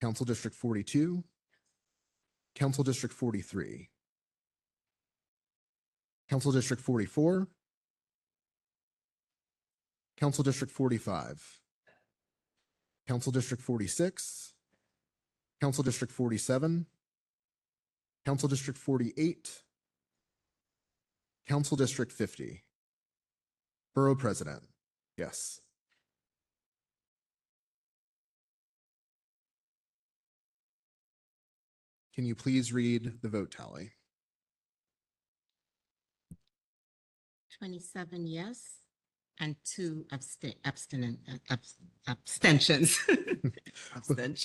Council District 42. Council District 43. Council District 44. Council District 45. Council District 46. Council District 47. Council District 48. Council District 50. Borough President, yes. Can you please read the vote tally? 27 yes and 2 abstentions. Abstentions.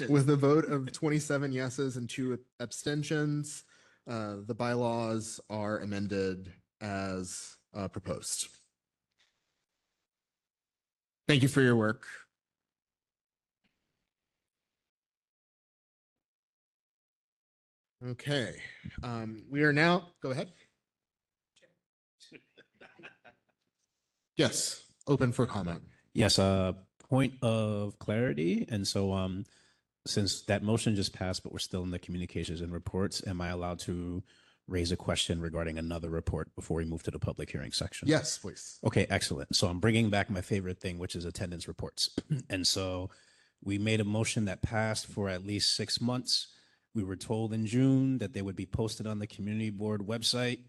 With a vote of 27 yeses and 2 abstentions, the bylaws are amended as proposed. Thank you for your work. Okay, we are now, go ahead. Yes, open for comment. Yes, point of clarity. And so since that motion just passed, but we're still in the communications and reports, am I allowed to raise a question regarding another report before we move to the public hearing section? Yes, please. Okay, excellent. So I'm bringing back my favorite thing, which is attendance reports. And so we made a motion that passed for at least 6 months. We were told in June that they would be posted on the community board website.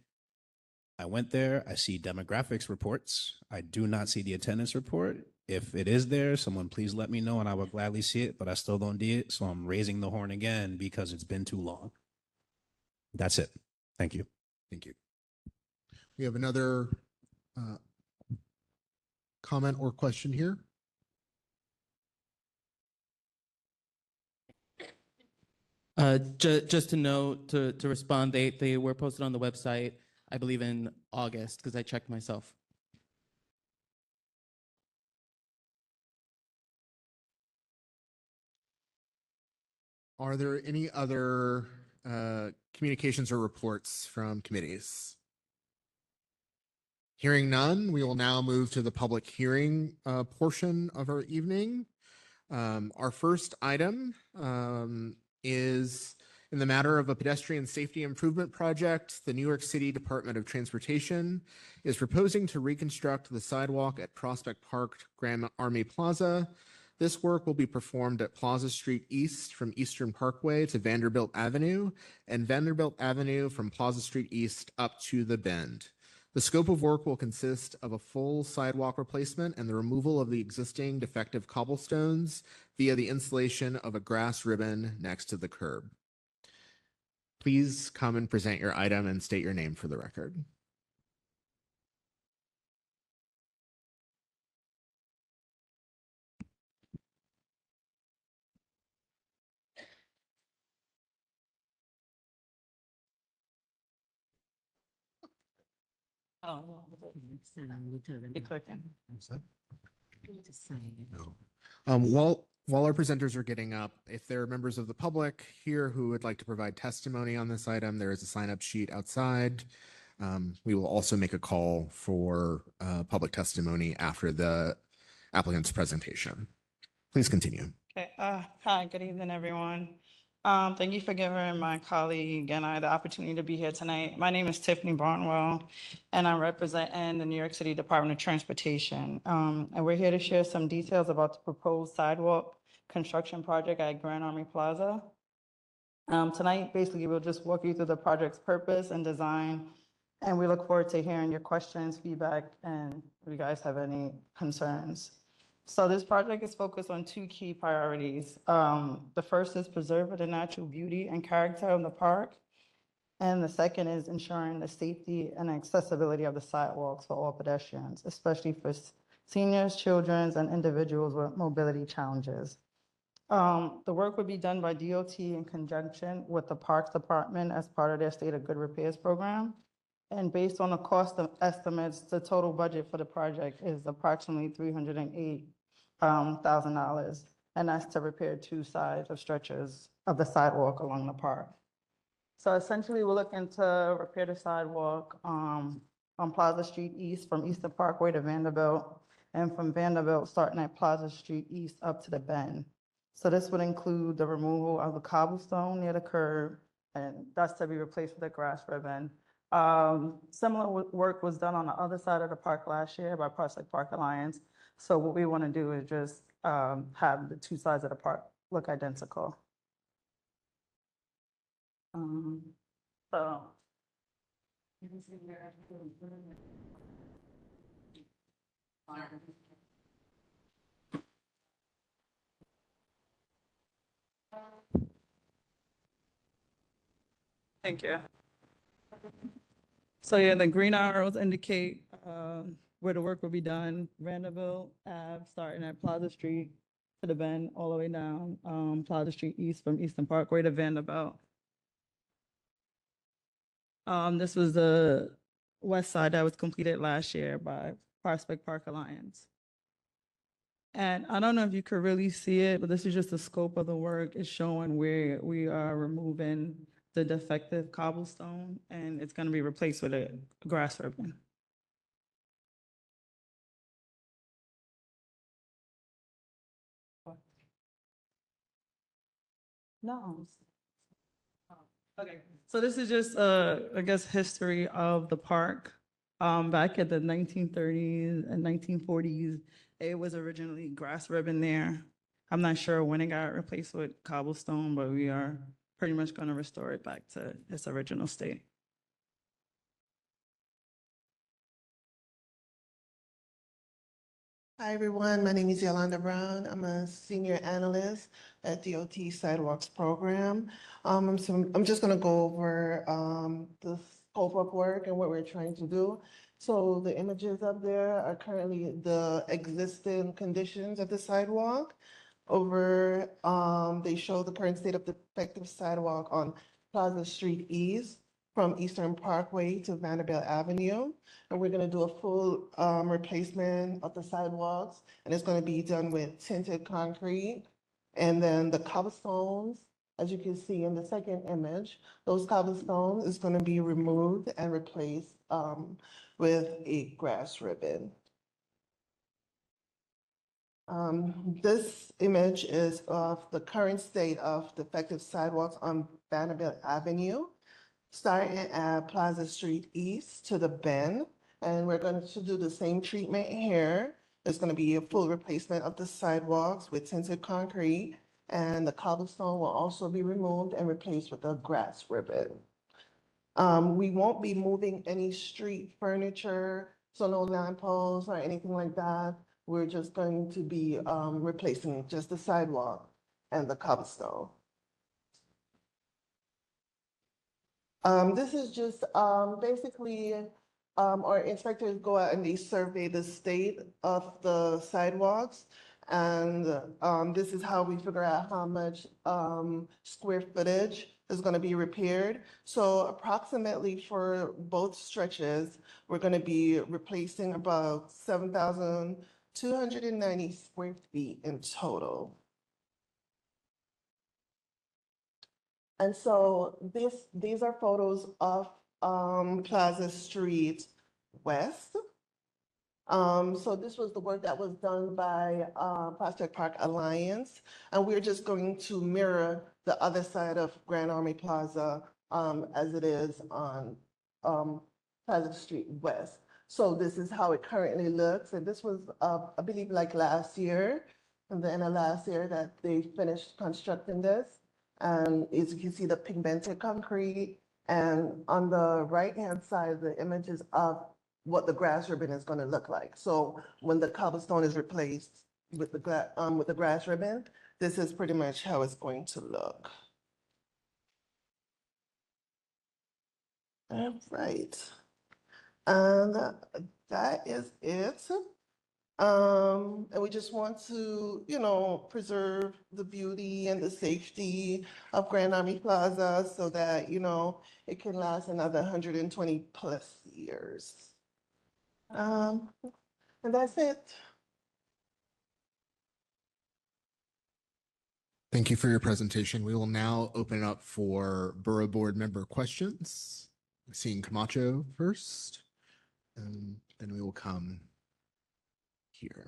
I went there, I see demographics reports. I do not see the attendance report. If it is there, someone please let me know and I will gladly see it, but I still don't see it. So I'm raising the horn again because it's been too long. That's it. Thank you. Thank you. We have another comment or question here. Just to note, to respond, they were posted on the website, I believe in August, because I checked myself. Are there any other communications or reports from committees? Hearing none, we will now move to the public hearing portion of our evening. Our first item is in the matter of a pedestrian safety improvement project. The New York City Department of Transportation is proposing to reconstruct the sidewalk at Prospect Park Grand Army Plaza. This work will be performed at Plaza Street East from Eastern Parkway to Vanderbilt Avenue and Vanderbilt Avenue from Plaza Street East up to the Bend. The scope of work will consist of a full sidewalk replacement and the removal of the existing defective cobblestones via the installation of a grass ribbon next to the curb. Please come and present your item and state your name for the record. While our presenters are getting up, if there are members of the public here who would like to provide testimony on this item, there is a sign-up sheet outside. We will also make a call for public testimony after the applicant's presentation. Please continue. Okay. Hi, good evening, everyone. Thank you for giving my colleague and I the opportunity to be here tonight. My name is Tiffany Barnwell, and I'm representing the New York City Department of Transportation. And we're here to share some details about the proposed sidewalk construction project at Grand Army Plaza. Tonight, basically, we'll just walk you through the project's purpose and design, and we look forward to hearing your questions, feedback, and if you guys have any concerns. So this project is focused on two key priorities. The first is preserving the natural beauty and character of the park. And the second is ensuring the safety and accessibility of the sidewalks for all pedestrians, especially for seniors, children, and individuals with mobility challenges. The work would be done by DOT in conjunction with the Parks Department as part of their State of Good Repairs program. And based on the cost of estimates, the total budget for the project is approximately $308,000. And that's to repair two sides of stretches of the sidewalk along the park. So essentially, we're looking to repair the sidewalk on Plaza Street East from Eastern Parkway to Vanderbilt, and from Vanderbilt starting at Plaza Street East up to the Bend. So this would include the removal of the cobblestone near the curb, and that's to be replaced with a grass ribbon. Similar work was done on the other side of the park last year by Prospect Park Alliance. So what we want to do is just have the two sides of the park look identical. So. Thank you. So yeah, the green arrows indicate where the work will be done. Vanderbilt Ave, starting at Plaza Street to the Bend, all the way down Plaza Street East from Eastern Parkway to Vanderbilt. This was the west side that was completed last year by Prospect Park Alliance. And I don't know if you could really see it, but this is just the scope of the work. It's showing where we are removing the defective cobblestone, and it's going to be replaced with a grass ribbon. No. Okay, so this is just, I guess, history of the park. Back at the 1930s and 1940s, it was originally grass ribbon there. I'm not sure when it got replaced with cobblestone, but we are pretty much going to restore it back to its original state. Hi, everyone. My name is Yolanda Brown. I'm a senior analyst at DOT Sidewalks Program. I'm just going to go over the scope of work and what we're trying to do. So the images up there are currently the existing conditions of the sidewalk. Over, they show the current state of defective sidewalk on Plaza Street East from Eastern Parkway to Vanderbilt Avenue. And we're gonna do a full replacement of the sidewalks, and it's gonna be done with tinted concrete. And then the cobblestones As you can see in the second image, those cobblestones is going to be removed and replaced with a grass ribbon. This image is of the current state of defective sidewalks on Vanderbilt Avenue, starting at Plaza Street East to the Bend. And we're going to do the same treatment here. There's going to be a full replacement of the sidewalks with tinted concrete, and the cobblestone will also be removed and replaced with a grass ribbon. We won't be moving any street furniture, so no lampposts or anything like that. We're just going to be replacing just the sidewalk and the cobblestone. This is just basically our inspectors go out and they survey the state of the sidewalks. And this is how we figure out how much square footage is going to be repaired. So approximately for both stretches, we're going to be replacing about 7,290 square feet in total. And so these are photos of Plaza Street West. So this was the work that was done by Prospect Park Alliance, and we're just going to mirror the other side of Grand Army Plaza as it is on Plaza Street West. So this is how it currently looks, and this was, I believe, like last year, and the end of last year that they finished constructing this. And as you can see, the pigmented concrete, and on the right-hand side, the images of what the grass ribbon is going to look like. So when the cobblestone is replaced with the grass ribbon, this is pretty much how it's going to look. All right, and that is it. And we just want to, preserve the beauty and the safety of Grand Army Plaza so that, it can last another 120 plus years. And that's it. Thank you for your presentation. We will now open it up for Borough Board member questions. Seeing Camacho first, and then we will come here.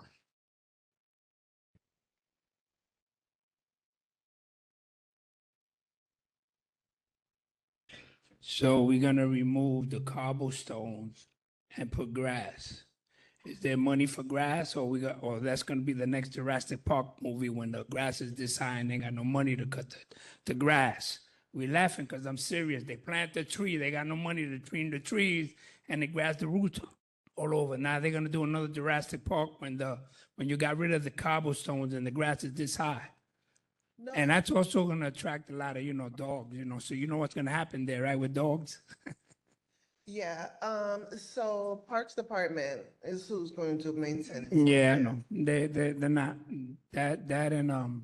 So we're gonna remove the cobblestones and put grass. Is there money for grass, or or that's gonna be the next Jurassic Park movie when the grass is this high and they got no money to cut the grass? We're laughing because I'm serious. They plant the tree, they got no money to trim the trees, and they grass the roots all over. Now they're gonna do another Jurassic Park when you got rid of the cobblestones and the grass is this high. No. And that's also gonna attract a lot of, dogs, so you know what's gonna happen there, right, with dogs? Yeah, so Parks Department is who's going to maintain it. Yeah, I know. They're not. That and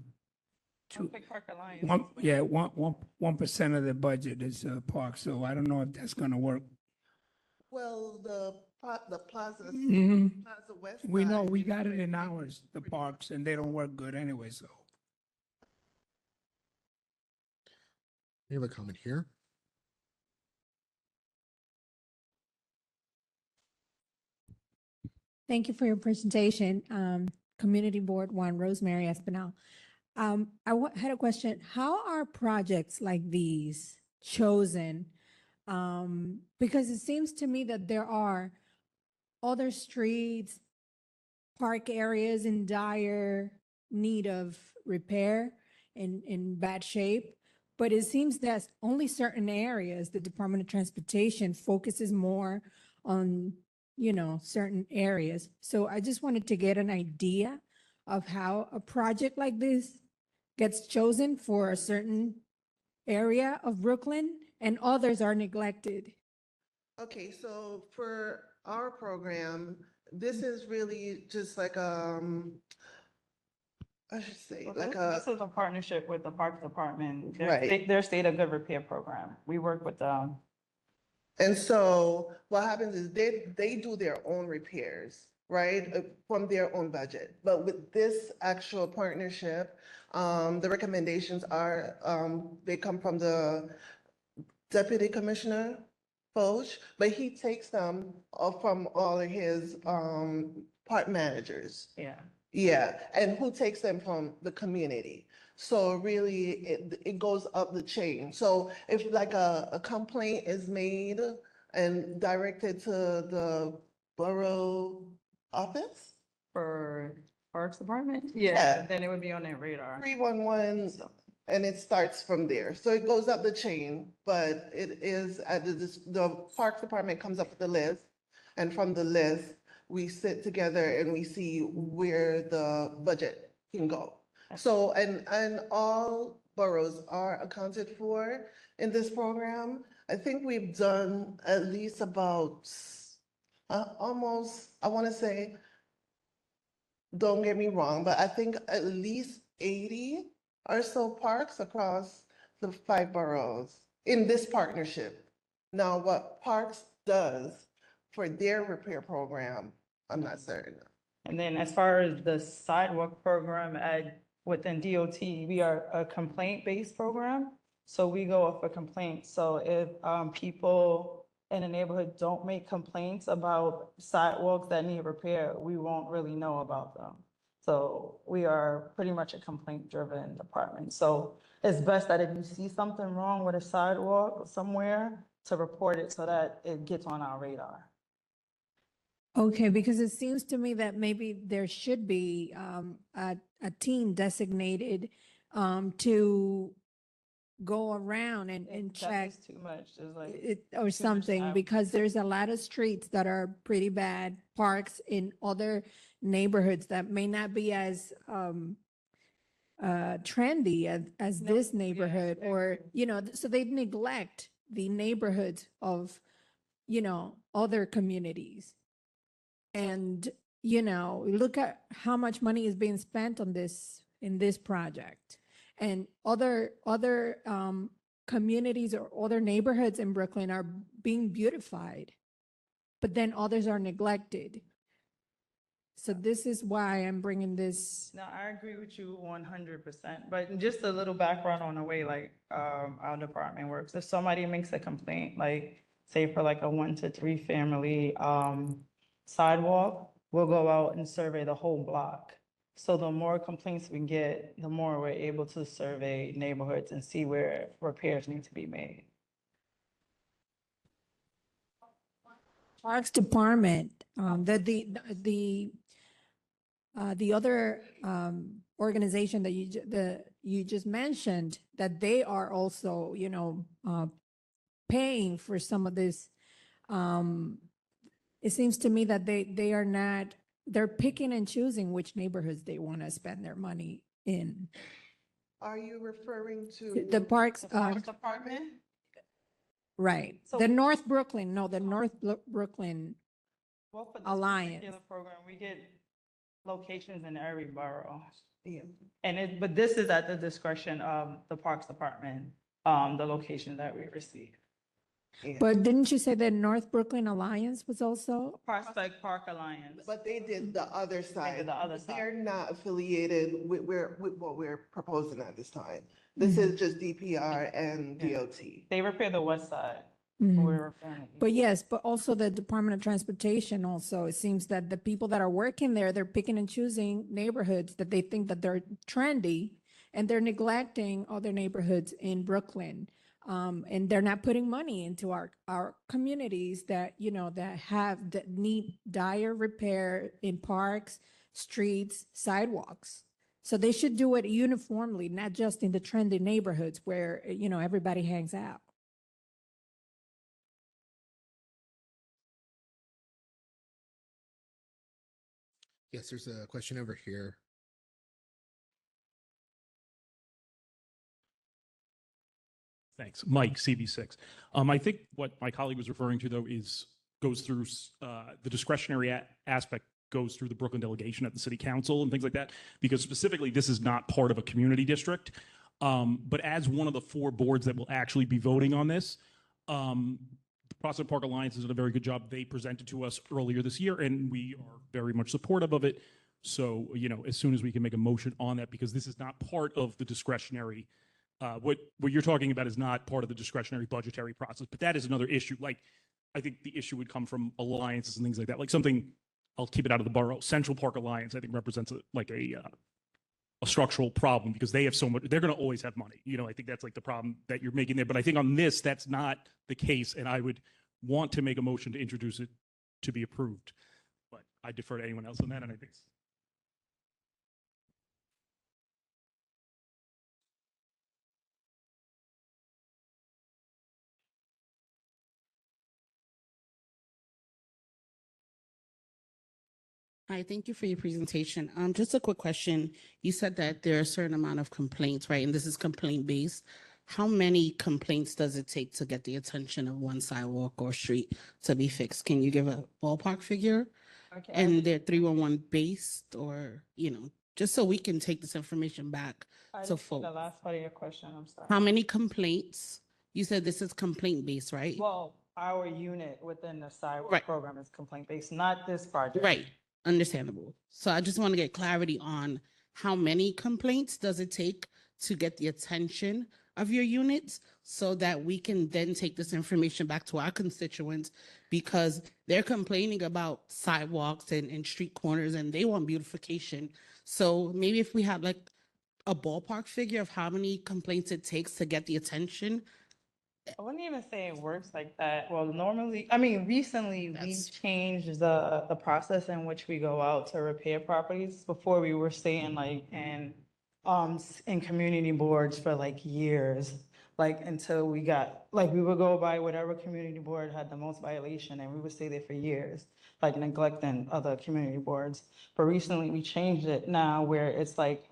Prospect Park Alliance. 1% of the budget is park, so I don't know if that's gonna work. Well, the Plaza, Mhm. Plaza West. We know, side we is got it pretty- in ours, the parks, and they don't work good anyway, so. We have a comment here. Thank you for your presentation. Community Board One, Rosemary Espinal. Had a question. How are projects like these chosen? Because it seems to me that there are other streets, park areas in dire need of repair, in bad shape. But it seems that only certain areas, the Department of Transportation focuses more on, certain areas. So I just wanted to get an idea of how a project like this gets chosen for a certain area of Brooklyn and others are neglected. Okay, so for our program, this is really just like, I should say, Well, like This is a partnership with the Parks Department. Right. Their State of Good Repair program. We work with them. and so what happens is they do their own repairs. right, from their own budget. But with this actual partnership, the recommendations are, they come from the Deputy Commissioner Foch, but he takes them from all of his part managers. Yeah. Yeah, and who takes them from the community. So really, it goes up the chain. So if like a complaint is made and directed to the borough office? For Parks Department? Yeah. Yeah, then it would be on their radar. 311, and it starts from there. So it goes up the chain, but it is at the Parks Department comes up with the list. And from the list, we sit together and we see where the budget can go. So, and all boroughs are accounted for in this program. I think we've done at least about almost, I want to say, don't get me wrong, but I think at least 80 or so parks across the 5 boroughs in this partnership. Now, what Parks does for their repair program, I'm not certain. And then as far as the sidewalk program within DOT, we are a complaint-based program. So we go off a complaint. So if people in the neighborhood don't make complaints about sidewalks that need repair, we won't really know about them. So we are pretty much a complaint-driven department. So it's best that if you see something wrong with a sidewalk somewhere, to report it so that it gets on our radar. Okay, because it seems to me that maybe there should be a team designated to go around and check That's too much. It's like it or too much something, time. because there's a lot of streets that are pretty bad, parks in other neighborhoods that may not be as trendy as this neighborhood, or, you know, so they neglect the neighborhoods of, you know, other communities. And, you know, look at how much money is being spent on this, in this project. And other communities or other neighborhoods in Brooklyn are being beautified, but then others are neglected. So this is why I'm bringing this. No, I agree with you 100%. But just a little background on the way like our department works. If somebody makes a complaint, like say for like a 1 to 3 family sidewalk, we'll go out and survey the whole block. So the more complaints we get, the more we're able to survey neighborhoods and see where repairs need to be made. Parks Department, the other organization that you just mentioned, that they are also, you know, paying for some of this. It seems to me that they are not, they're picking and choosing which neighborhoods they want to spend their money in. Are you referring to? The Parks, Department? right. So- The North Brooklyn, no, the North Brooklyn Well, for this Alliance. particular program, we get locations in every borough. Yeah. And but this is at the discretion of the Parks Department, the location that we receive. Yeah. But didn't you say that North Brooklyn Alliance was also? Prospect Park Alliance. But they did the other side. the other side. They're not affiliated with what we're proposing at this time. This is just DPR and DOT. They repair the west side. Mhm. We're repairing. But yes, but also the Department of Transportation also, it seems that the people that are working there, they're picking and choosing neighborhoods that they think that they're trendy, and they're neglecting other neighborhoods in Brooklyn. And they're not putting money into our communities that, you know, that need dire repair in parks, streets, sidewalks. So they should do it uniformly, not just in the trendy neighborhoods where, you know, everybody hangs out. Yes, there's a question over here. Thanks. Mike, CB6. I think what my colleague was referring to, though, goes through the discretionary aspect goes through the Brooklyn delegation at the city council and things like that, because specifically this is not part of a community district. But as one of the 4 boards that will actually be voting on this, Department Prospect Park Alliance has done a very good job. They presented to us earlier this year, and we are very much supportive of it. So, as soon as we can make a motion on that, because this is not part of the discretionary, what you're talking about is not part of the discretionary budgetary process, but that is another issue. Like, I think the issue would come from alliances and things like that. Like something, I'll keep it out of the borough. Central Park Alliance, I think, represents a structural problem because they have so much, they're going to always have money. I think that's like the problem that you're making there. But I think on this, that's not the case. And I would want to make a motion to introduce it to be approved. But I defer to anyone else on that. And I think Hi, thank you for your presentation. Just a quick question. You said that there are a certain amount of complaints, right? And this is complaint based. How many complaints does it take to get the attention of one sidewalk or street to be fixed? Can you give a ballpark figure? Okay. And they're 311 based or, just so we can take this information back I to didn't hear folks. the last part of your question, I'm sorry. How many complaints? You said this is complaint based, right? Well, our unit within the sidewalk Right. program is complaint based, not this project. Right, understandable. So I just want to get clarity on how many complaints does it take to get the attention of your units so that we can then take this information back to our constituents because they're complaining about sidewalks and street corners and they want beautification. So maybe if we have like a ballpark figure of how many complaints it takes to get the attention. I wouldn't even say it works like that. Well, normally, recently we've changed the process in which we go out to repair properties. Before we were staying like in community boards for like years, like until we got, like we would go by whatever community board had the most violation and we would stay there for years, like neglecting other community boards. But recently we changed it now where it's like,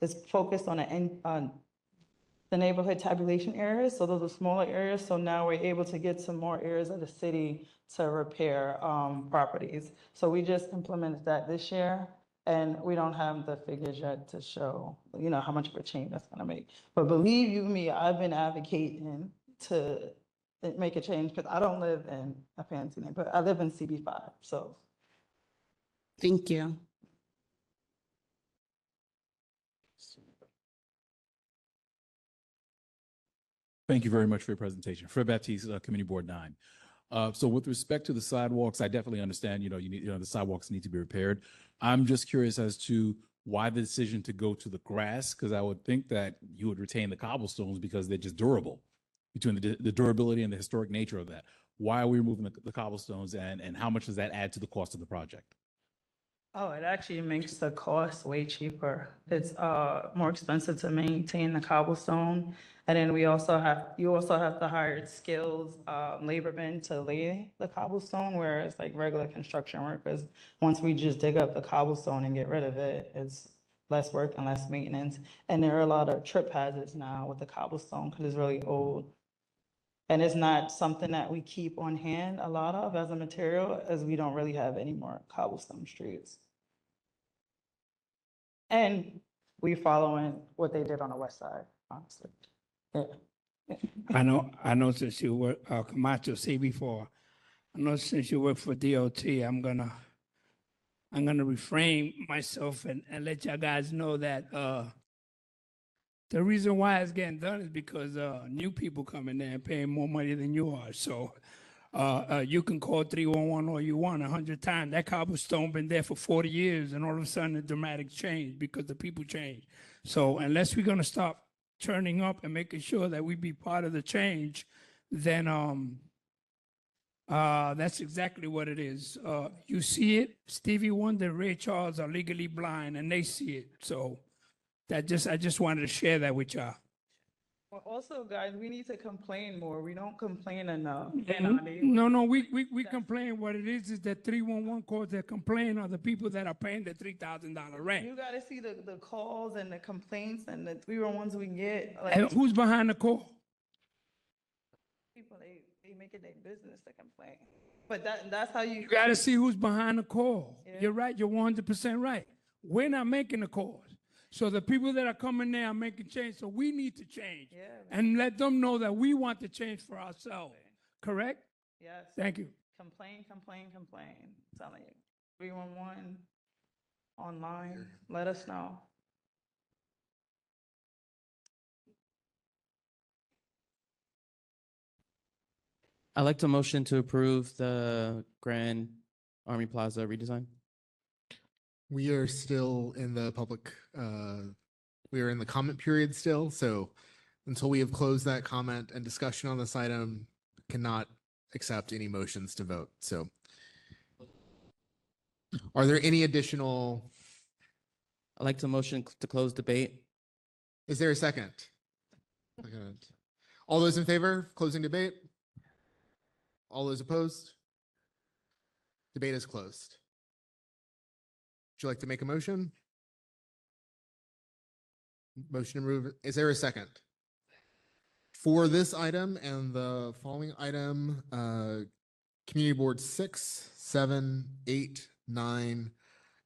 it's focused on the neighborhood tabulation areas, so those are smaller areas. So now we're able to get some more areas of the city to repair properties. So we just implemented that this year, and we don't have the figures yet to show, how much of a change that's gonna make. But believe you me, I've been advocating to make a change because I don't live in a fancy neighborhood. I live in CB5, so. Thank you. Thank you very much for your presentation. Fred Baptiste, Community Board 9. So with respect to the sidewalks, I definitely understand, the sidewalks need to be repaired. I'm just curious as to why the decision to go to the grass, because I would think that you would retain the cobblestones because they're just durable, between the durability and the historic nature of that. Why are we removing the cobblestones and how much does that add to the cost of the project? Oh, it actually makes the cost way cheaper. It's more expensive to maintain the cobblestone. And then you also have to hire skilled labormen to lay the cobblestone, whereas like regular construction workers, once we just dig up the cobblestone and get rid of it, it's less work and less maintenance. And there are a lot of trip hazards now with the cobblestone because it's really old. And it's not something that we keep on hand a lot of as a material, as we don't really have any more cobblestone streets. And we following what they did on the west side, honestly. Yeah. I know since you work, Camacho CB4, I know since you work for DOT, I'm gonna refrain myself and let y'all guys know that the reason why it's getting done is because new people coming there and paying more money than you are. So you can call 311 all you want 100 times. That cobblestone been there for 40 years, and all of a sudden a dramatic change because the people change. So unless we're gonna stop turning up and making sure that we be part of the change, then that's exactly what it is. You see it. Stevie Wonder, Ray Charles are legally blind, and they see it. So I just wanted to share that with y'all. Well, also, guys, we need to complain more. We don't complain enough. No, we complain. What it is that 311 calls that complain are the people that are paying the $3,000 rent. You gotta see the calls and the complaints and the 311s we get. Like, And who's behind the call? people, they make it their business to complain. But that's how you. You got to see who's behind the call. Yeah. You're right. You're 100% right. We're not making the calls. So the people that are coming there are making change. So we need to change and let them know that we want to change for ourselves. Correct? Yes. Thank you. Complain, complain, complain. I'm telling you. 311 online. Let us know. I'd like to motion to approve the Grand Army Plaza redesign. We are still in the public, we are in the comment period still, so until we have closed that comment and discussion on this item, cannot accept any motions to vote, so. Are there any additional, I'd like to motion to close debate. is there a second? Second. All those in favor of closing debate? All those opposed? Debate is closed. Would you like to make a motion? Motion to move, is there a second? For this item and the following item, Community Board 6, 7, 8, 9,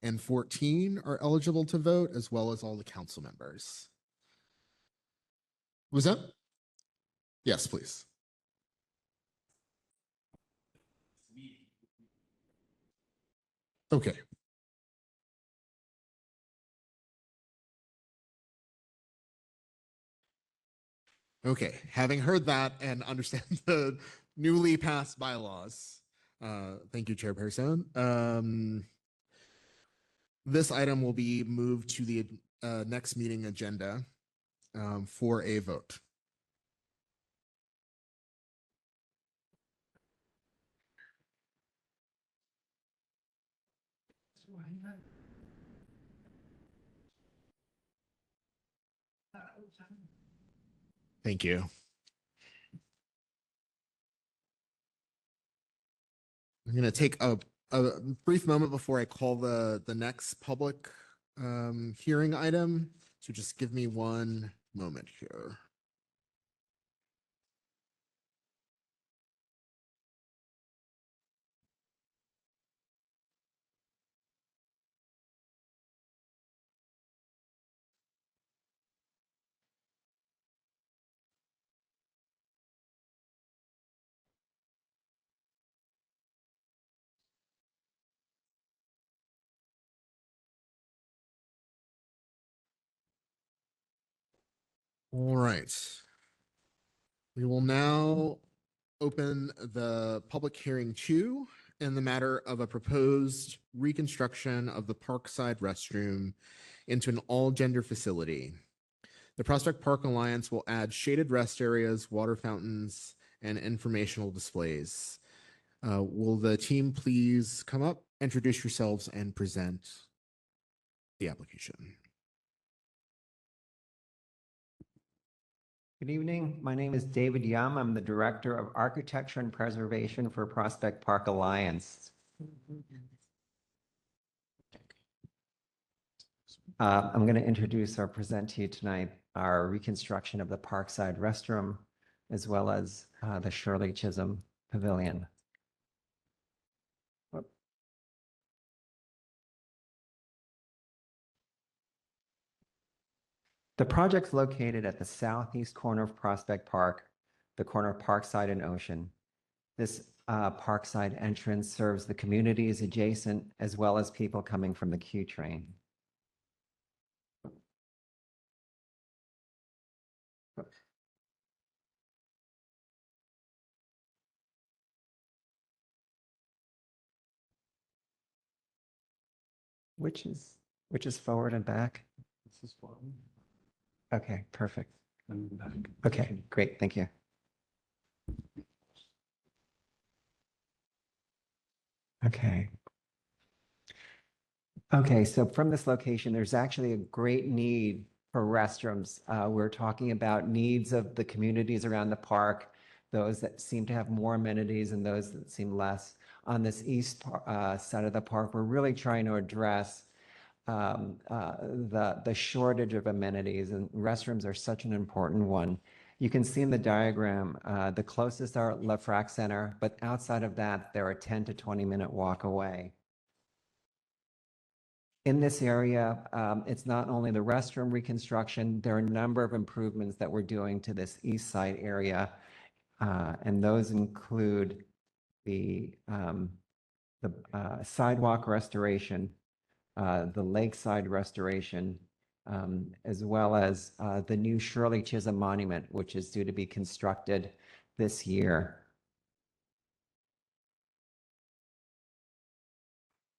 and 14 are eligible to vote, as well as all the council members. Was that? Yes, please. Okay. Okay, having heard that and understand the newly passed bylaws, thank you, Chairperson. This item will be moved to the next meeting agenda for a vote. Thank you. I'm going to take a brief moment before I call the next public hearing item. So just give me one moment here. All right. We will now open the public hearing 2 in the matter of a proposed reconstruction of the Parkside restroom into an all-gender facility. The Prospect Park Alliance will add shaded rest areas, water fountains, and informational displays. Will the team please come up, introduce yourselves, and present the application? Good evening. My name is David Yum. I'm the Director of Architecture and Preservation for Prospect Park Alliance. I'm going to introduce or present to you tonight our reconstruction of the Parkside restroom, as well as the Shirley Chisholm Pavilion. The project's located at the southeast corner of Prospect Park, the corner of Parkside and Ocean. This Parkside entrance serves the communities adjacent, as well as people coming from the Q train. Which is forward and back? This is forward. Okay, perfect. And back. Okay, great, thank you. Okay. Okay, so from this location, there's actually a great need for restrooms. We're talking about needs of the communities around the park, those that seem to have more amenities and those that seem less. On this east side of the park, we're really trying to address the shortage of amenities, and restrooms are such an important one. You can see in the diagram, the closest are LaFrac Center, but outside of that, they're a 10 to 20-minute walk away. In this area, it's not only the restroom reconstruction, there are a number of improvements that we're doing to this east side area, and those include the sidewalk restoration, the lakeside restoration, as well as the new Shirley Chisholm Monument, which is due to be constructed this year.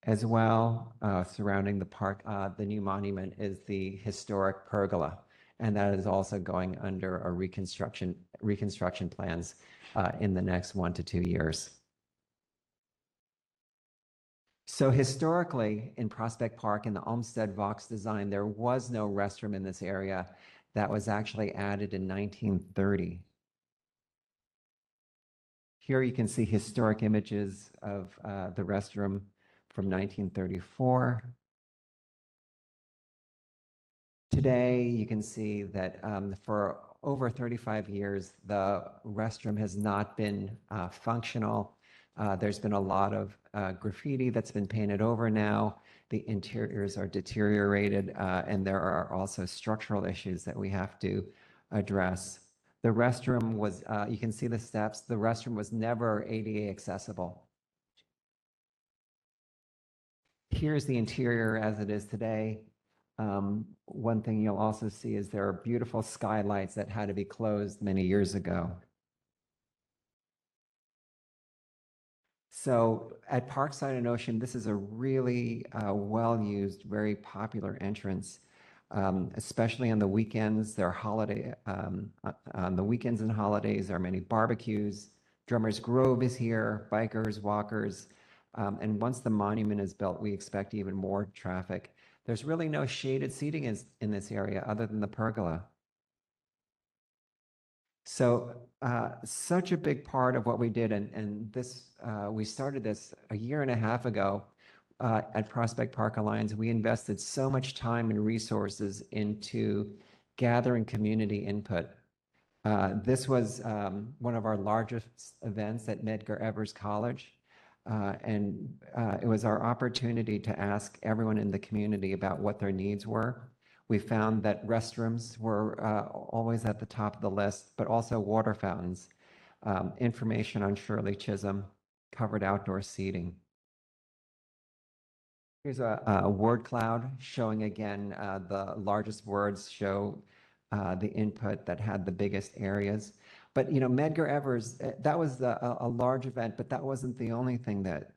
As well, surrounding the park, the new monument is the historic pergola, and that is also going under a reconstruction plans in the next 1 to 2 years. So historically, in Prospect Park, in the Olmsted Vaux design, there was no restroom in this area. That was actually added in 1930. Here you can see historic images of the restroom from 1934. Today, you can see that for over 35 years, the restroom has not been functional. There's been a lot of graffiti that's been painted over now. The interiors are deteriorated, and there are also structural issues that we have to address. The restroom was, you can see the steps, the restroom was never ADA accessible. Here's the interior as it is today. One thing you'll also see is there are beautiful skylights that had to be closed many years ago. So at Parkside and Ocean, this is a really well-used, very popular entrance, especially on the weekends. There are on the weekends and holidays, there are many barbecues. Drummers Grove is here, bikers, walkers. And once the monument is built, we expect even more traffic. There's really no shaded seating in this area other than the pergola. So such a big part of what we did, and this we started this a year and a half ago at Prospect Park Alliance. We invested so much time and resources into gathering community input. This was one of our largest events at Medgar Evers College. And it was our opportunity to ask everyone in the community about what their needs were. We found that restrooms were always at the top of the list, but also water fountains, information on Shirley Chisholm, covered outdoor seating. Here's a word cloud showing again the largest words show the input that had the biggest areas. But you know, Medgar Evers, that was a large event, but that wasn't the only thing that,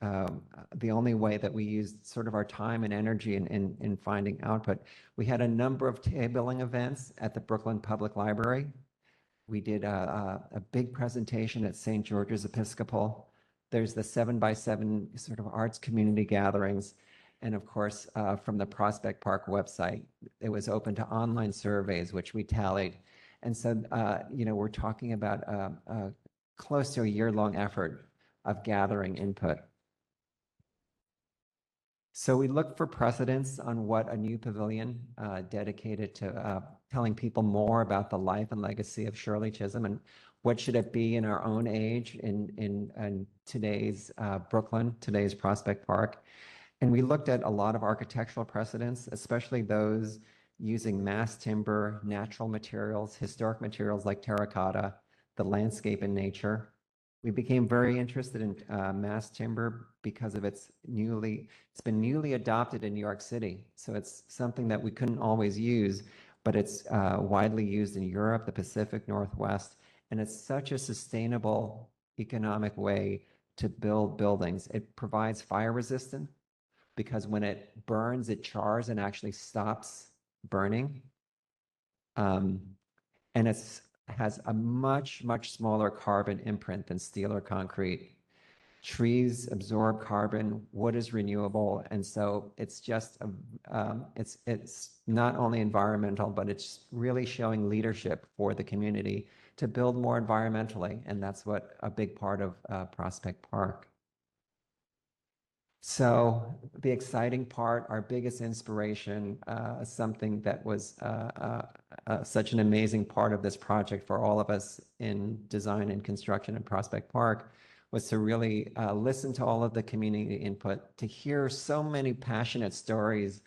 the only way that we used sort of our time and energy in finding output. We had a number of tabling events at the Brooklyn Public Library. We did a big presentation at St. George's Episcopal. There's the 7x7 sort of arts community gatherings. And of course, from the Prospect Park website, it was open to online surveys, which we tallied. And so, you know, we're talking about close to a year-long effort of gathering input. So we look for precedents on what a new pavilion dedicated to telling people more about the life and legacy of Shirley Chisholm and what should it be in our own age in today's Brooklyn, today's Prospect Park. And we looked at a lot of architectural precedents, especially those using mass timber, natural materials, historic materials like terracotta, the landscape and nature. We became very interested in mass timber because of it's been newly adopted in New York City. So it's something that we couldn't always use, but it's widely used in Europe, the Pacific Northwest, and it's such a sustainable economic way to build buildings. It provides fire resistance because when it burns, it chars and actually stops burning. And it has a much, much smaller carbon imprint than steel or concrete. Trees absorb carbon, wood is renewable, and so it's just, it's not only environmental, but it's really showing leadership for the community to build more environmentally, and that's what a big part of Prospect Park. So the exciting part, our biggest inspiration, something that was such an amazing part of this project for all of us in design and construction in Prospect Park, was to really listen to all of the community input, to hear so many passionate stories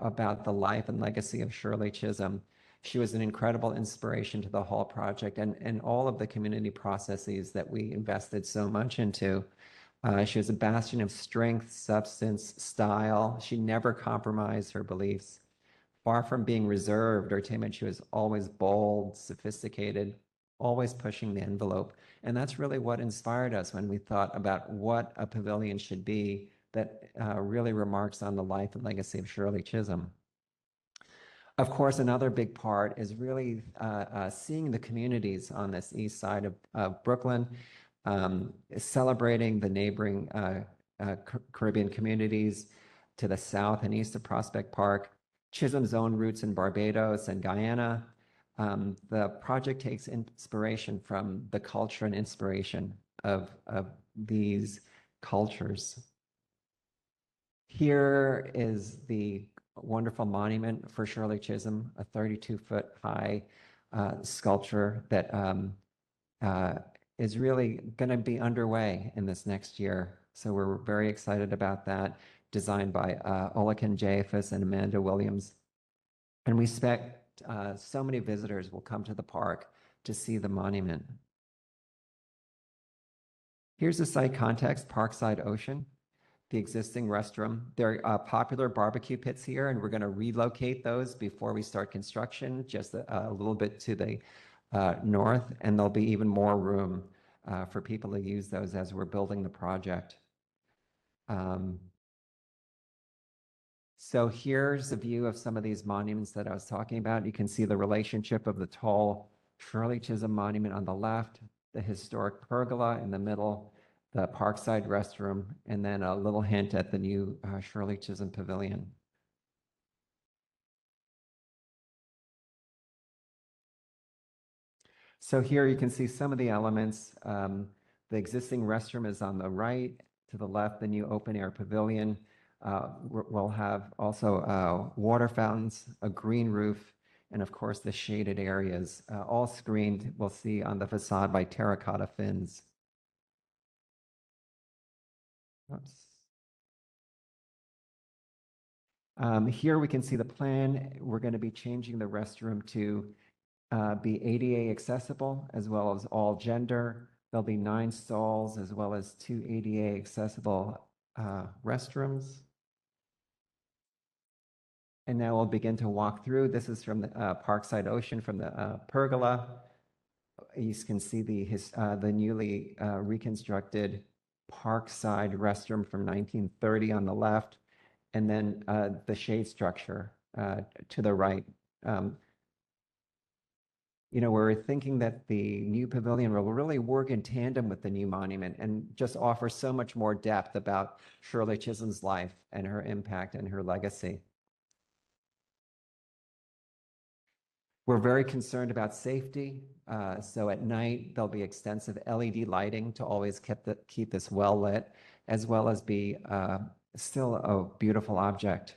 about the life and legacy of Shirley Chisholm. She was an incredible inspiration to the whole project and all of the community processes that we invested so much into. She was a bastion of strength, substance, style. She never compromised her beliefs. Far from being reserved or timid, she was always bold, sophisticated, always pushing the envelope. And that's really what inspired us when we thought about what a pavilion should be that really remarks on the life and legacy of Shirley Chisholm. Of course, another big part is really seeing the communities on this east side of Brooklyn, celebrating the neighboring Caribbean communities to the south and east of Prospect Park, Chisholm's own roots in Barbados and Guyana. The project takes inspiration from the culture and inspiration of these cultures. Here is the wonderful monument for Shirley Chisholm, a 32-foot high sculpture that is really going to be underway in this next year. So we're very excited about that, designed by Olakan Jafis and Amanda Williams. And we expect so many visitors will come to the park to see the monument. Here's the site context, Parkside Ocean, the existing restroom. There are popular barbecue pits here, and we're going to relocate those before we start construction, just a little bit to the north, and there'll be even more room for people to use those as we're building the project. So here's a view of some of these monuments that I was talking about. You can see the relationship of the tall Shirley Chisholm monument on the left, the historic pergola in the middle, the Parkside restroom, and then a little hint at the new Shirley Chisholm Pavilion. So here you can see some of the elements. The existing restroom is on the right. To the left, the new open-air pavilion. We'll have also water fountains, a green roof, and of course the shaded areas, all screened, we'll see on the facade by terracotta fins. Oops. Here we can see the plan. We're going to be changing the restroom to be ADA accessible as well as all gender. There'll be 9 stalls as well as 2 ADA accessible restrooms. And now we'll begin to walk through. This is from the Parkside Ocean from the pergola. You can see the newly reconstructed Parkside restroom from 1930 on the left, and then the shade structure to the right. You know, we're thinking that the new pavilion will really work in tandem with the new monument and just offer so much more depth about Shirley Chisholm's life and her impact and her legacy. We're very concerned about safety. So at night, there'll be extensive LED lighting to always keep this well lit, as well as be still a beautiful object.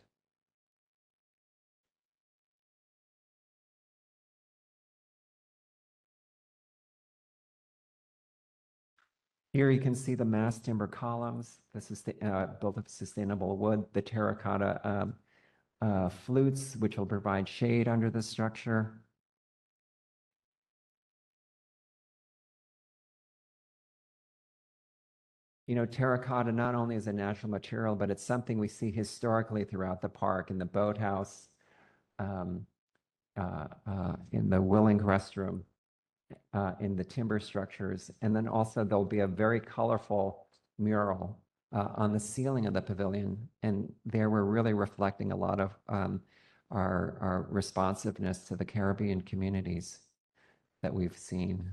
Here you can see the mass timber columns. This is built of sustainable wood, the terracotta flutes, which will provide shade under the structure. You know, terracotta not only is a natural material, but it's something we see historically throughout the park, in the boathouse, in the Willing restroom, in the timber structures. And then also there'll be a very colorful mural on the ceiling of the pavilion. And there we're really reflecting a lot of our responsiveness to the Caribbean communities that we've seen.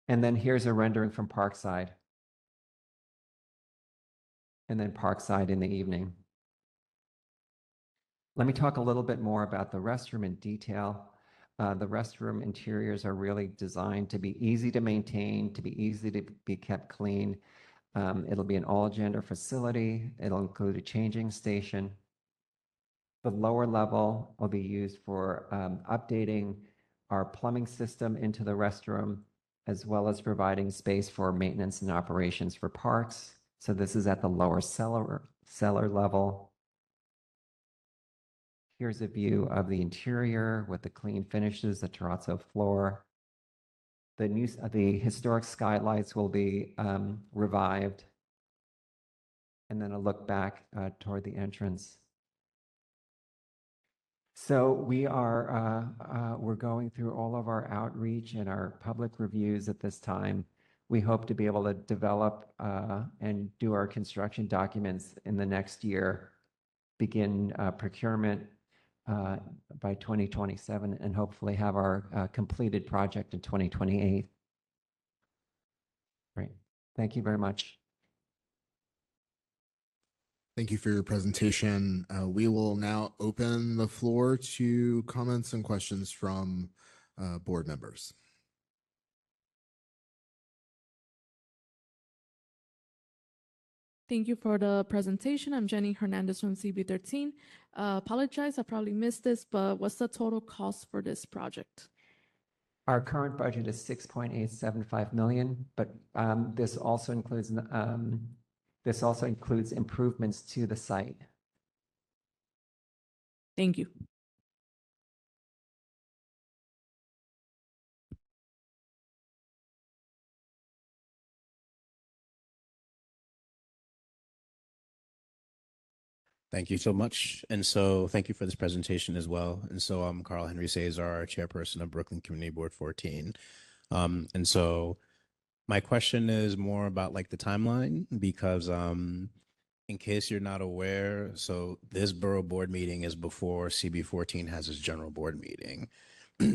And then here's a rendering from Parkside. And then Parkside in the evening. Let me talk a little bit more about the restroom in detail. The restroom interiors are really designed to be easy to maintain, to be easy to be kept clean. It'll be an all-gender facility. It'll include a changing station. The lower level will be used for updating our plumbing system into the restroom, as well as providing space for maintenance and operations for parks. So this is at the lower cellar level. Here's a view of the interior with the clean finishes, the terrazzo floor. the historic skylights will be revived. And then a look back toward the entrance. So we're going through all of our outreach and our public reviews at this time. We hope to be able to develop and do our construction documents in the next year, begin procurement by 2027, and hopefully have our completed project in 2028. Great. Thank you very much. Thank you for your presentation. We will now open the floor to comments and questions from board members. Thank you for the presentation. I'm Jenny Hernandez from CB13. Apologize, I probably missed this, but what's the total cost for this project? Our current budget is 6.875 million, but this also includes improvements to the site. Thank you. Thank you so much. And so thank you for this presentation as well. And so I'm Carl Henry Cesar, chairperson of Brooklyn Community Board 14. And so my question is more about like the timeline, because in case you're not aware, so this borough board meeting is before CB14 has its general board meeting.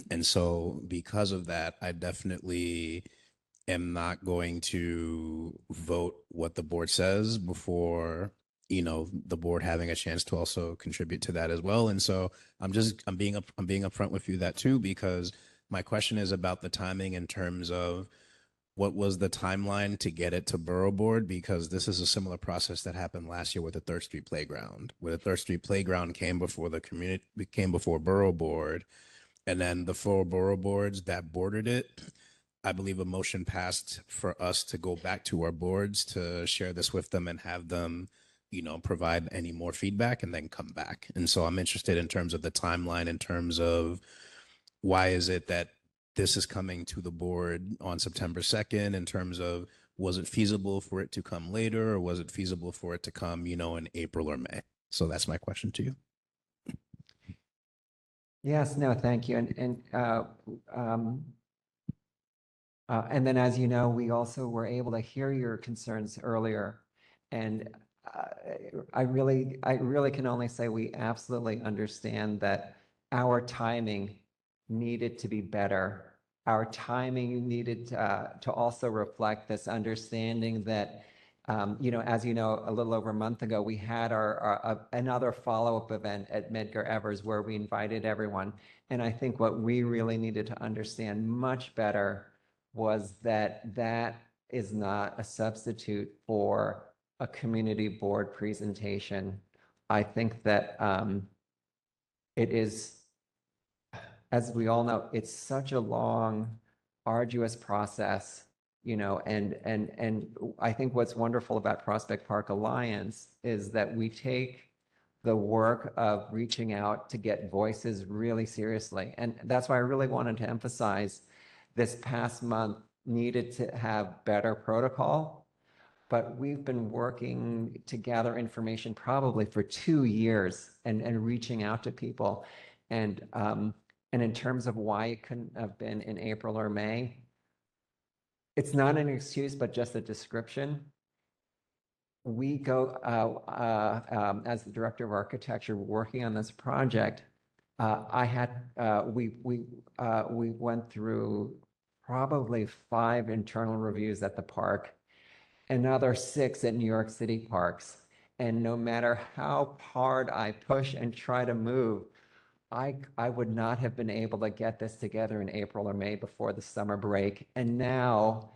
And so because of that, I definitely am not going to vote what the board says before, you know, the board having a chance to also contribute to that as well. And so I'm being upfront with you that too, because my question is about the timing in terms of what was the timeline to get it to Borough Board, because this is a similar process that happened last year with the Third Street Playground, where the Third Street Playground came before the community, came before Borough Board, and then the 4 borough boards that bordered it, I believe a motion passed for us to go back to our boards to share this with them and have them, you know, provide any more feedback and then come back. And so I'm interested in terms of the timeline, in terms of why is it that this is coming to the board on September 2nd, in terms of, was it feasible for it to come later, or was it feasible for it to come, you know, in April or May? So that's my question to you. Yes, no, thank you. And then, as you know, we also were able to hear your concerns earlier. And I really can only say we absolutely understand that our timing needed to be better. Our timing needed to also reflect this understanding that, you know, as you know, a little over a month ago, we had another follow-up event at Medgar Evers where we invited everyone. And I think what we really needed to understand much better was that that is not a substitute for a community board presentation. I think that it is, as we all know, it's such a long, arduous process, you know, and I think what's wonderful about Prospect Park Alliance is that we take the work of reaching out to get voices really seriously. And that's why I really wanted to emphasize this past month needed to have better protocol, but we've been working to gather information probably for 2 years and reaching out to people. And in terms of why it couldn't have been in April or May, it's not an excuse, but just a description. We go, as the director of architecture working on this project, we went through probably 5 internal reviews at the park, another 6 at New York City parks. And no matter how hard I push and try to move, I would not have been able to get this together in April or May before the summer break. And now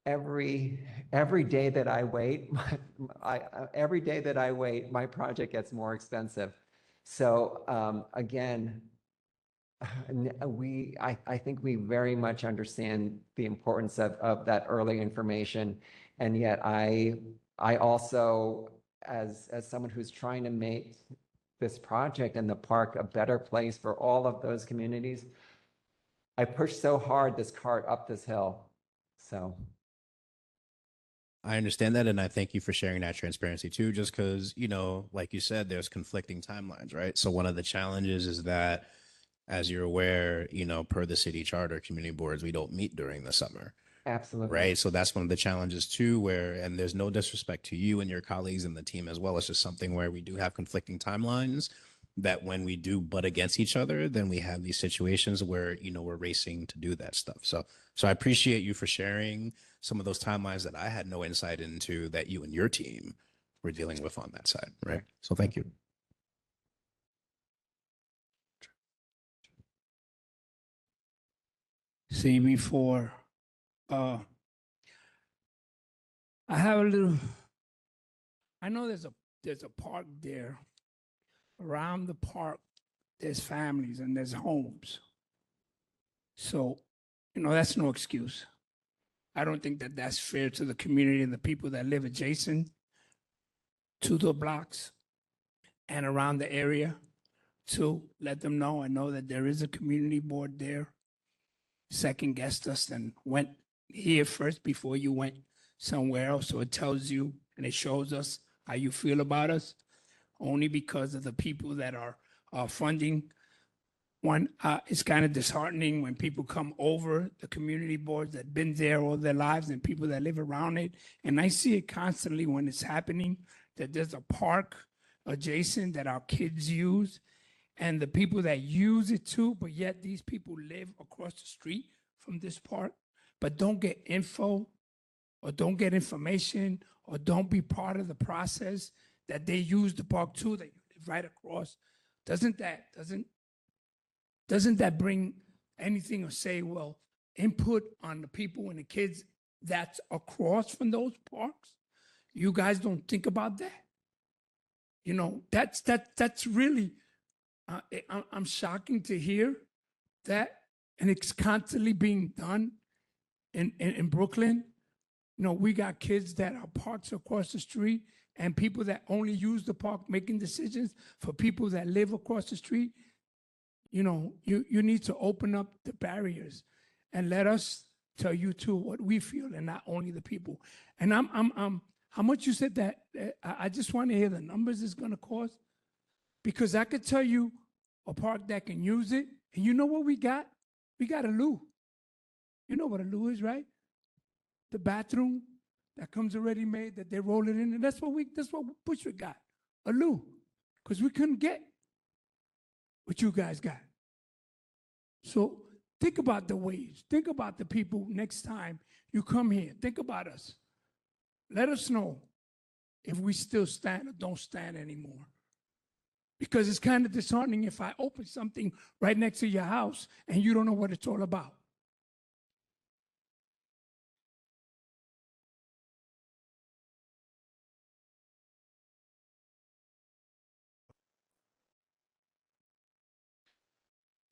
every day that I wait, my project gets more expensive. So again, I think we very much understand the importance of that early information. And yet I also, as someone who's trying to make this project and the park a better place for all of those communities, I pushed so hard this cart up this hill. So. I understand that, and I thank you for sharing that transparency too, just because, like you said, there's conflicting timelines, right? So one of the challenges is that, as you're aware, per the city charter, community boards, we don't meet during the summer. Absolutely. Right. So that's one of the challenges too, and there's no disrespect to you and your colleagues and the team as well. It's just something where we do have conflicting timelines that when we do butt against each other, then we have these situations where, we're racing to do that stuff. So I appreciate you for sharing some of those timelines that I had no insight into that you and your team were dealing with on that side. Right. So thank you. See, before, I have a little, I know there's a park there. Around the park, there's families and there's homes. So, that's no excuse. I don't think that that's fair to the community and the people that live adjacent to the blocks and around the area to let them know. I know that there is a community board there. Second guessed us and went here first before you went somewhere else. So it tells you and it shows us how you feel about us, only because of the people that are funding. One, it's kind of disheartening when people come over the community boards that been there all their lives and people that live around it. And I see it constantly when it's happening, that there's a park adjacent that our kids use and the people that use it too, but yet these people live across the street from this park, but don't get info or don't get information or don't be part of the process that they use the park too, that you live right across. Doesn't that bring anything or say, well, input on the people and the kids that's across from those parks? You guys don't think about that? That's really, I'm shocking to hear that, and it's constantly being done in Brooklyn. We got kids that are parks across the street and people that only use the park making decisions for people that live across the street. You need to open up the barriers and let us tell you too what we feel and not only the people. And I'm how much you said that, I just want to hear the numbers it's going to cost, because I could tell you a park that can use it. And you know what we got? We got a loo. You know what a loo is, right? The bathroom that comes already made that they roll it in. And that's what Bushwick got, a loo, because we couldn't get what you guys got. So think about the ways. Think about the people next time you come here. Think about us. Let us know if we still stand or don't stand anymore. Because it's kind of disheartening if I open something right next to your house and you don't know what it's all about.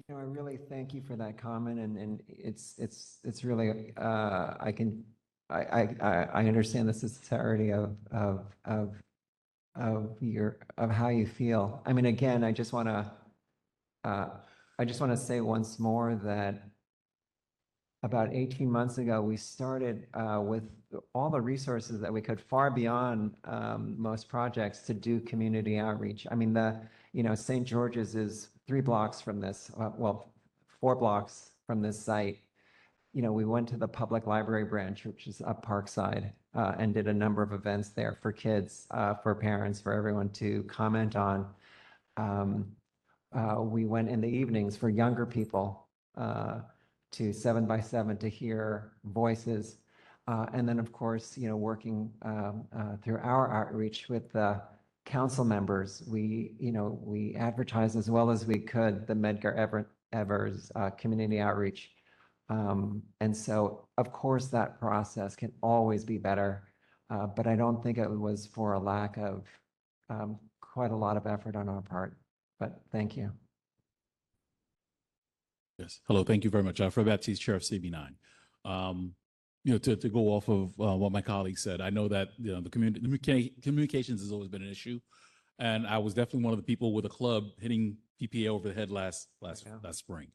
I really thank you for that comment, and it's really I understand the sincerity of how you feel. I mean, again, I just want to say once more that about 18 months ago, we started with all the resources that we could, far beyond most projects, to do community outreach. I mean, St. George's is 3 blocks from this, 4 blocks from this site. We went to the public library branch, which is up Parkside, and did a number of events there for kids, for parents, for everyone to comment on. We went in the evenings for younger people to 7 by 7 to hear voices. And then, of course, working through our outreach with the council members, we advertised as well as we could the Medgar Evers community outreach. And so, of course, that process can always be better, but I don't think it was for a lack of quite a lot of effort on our part. But thank you. Yes. Hello. Thank you very much. Fred Baptiste, Chair of CB9. To go off of what my colleague said, I know that the communications has always been an issue, and I was definitely one of the people with a club hitting PPA over the head last spring.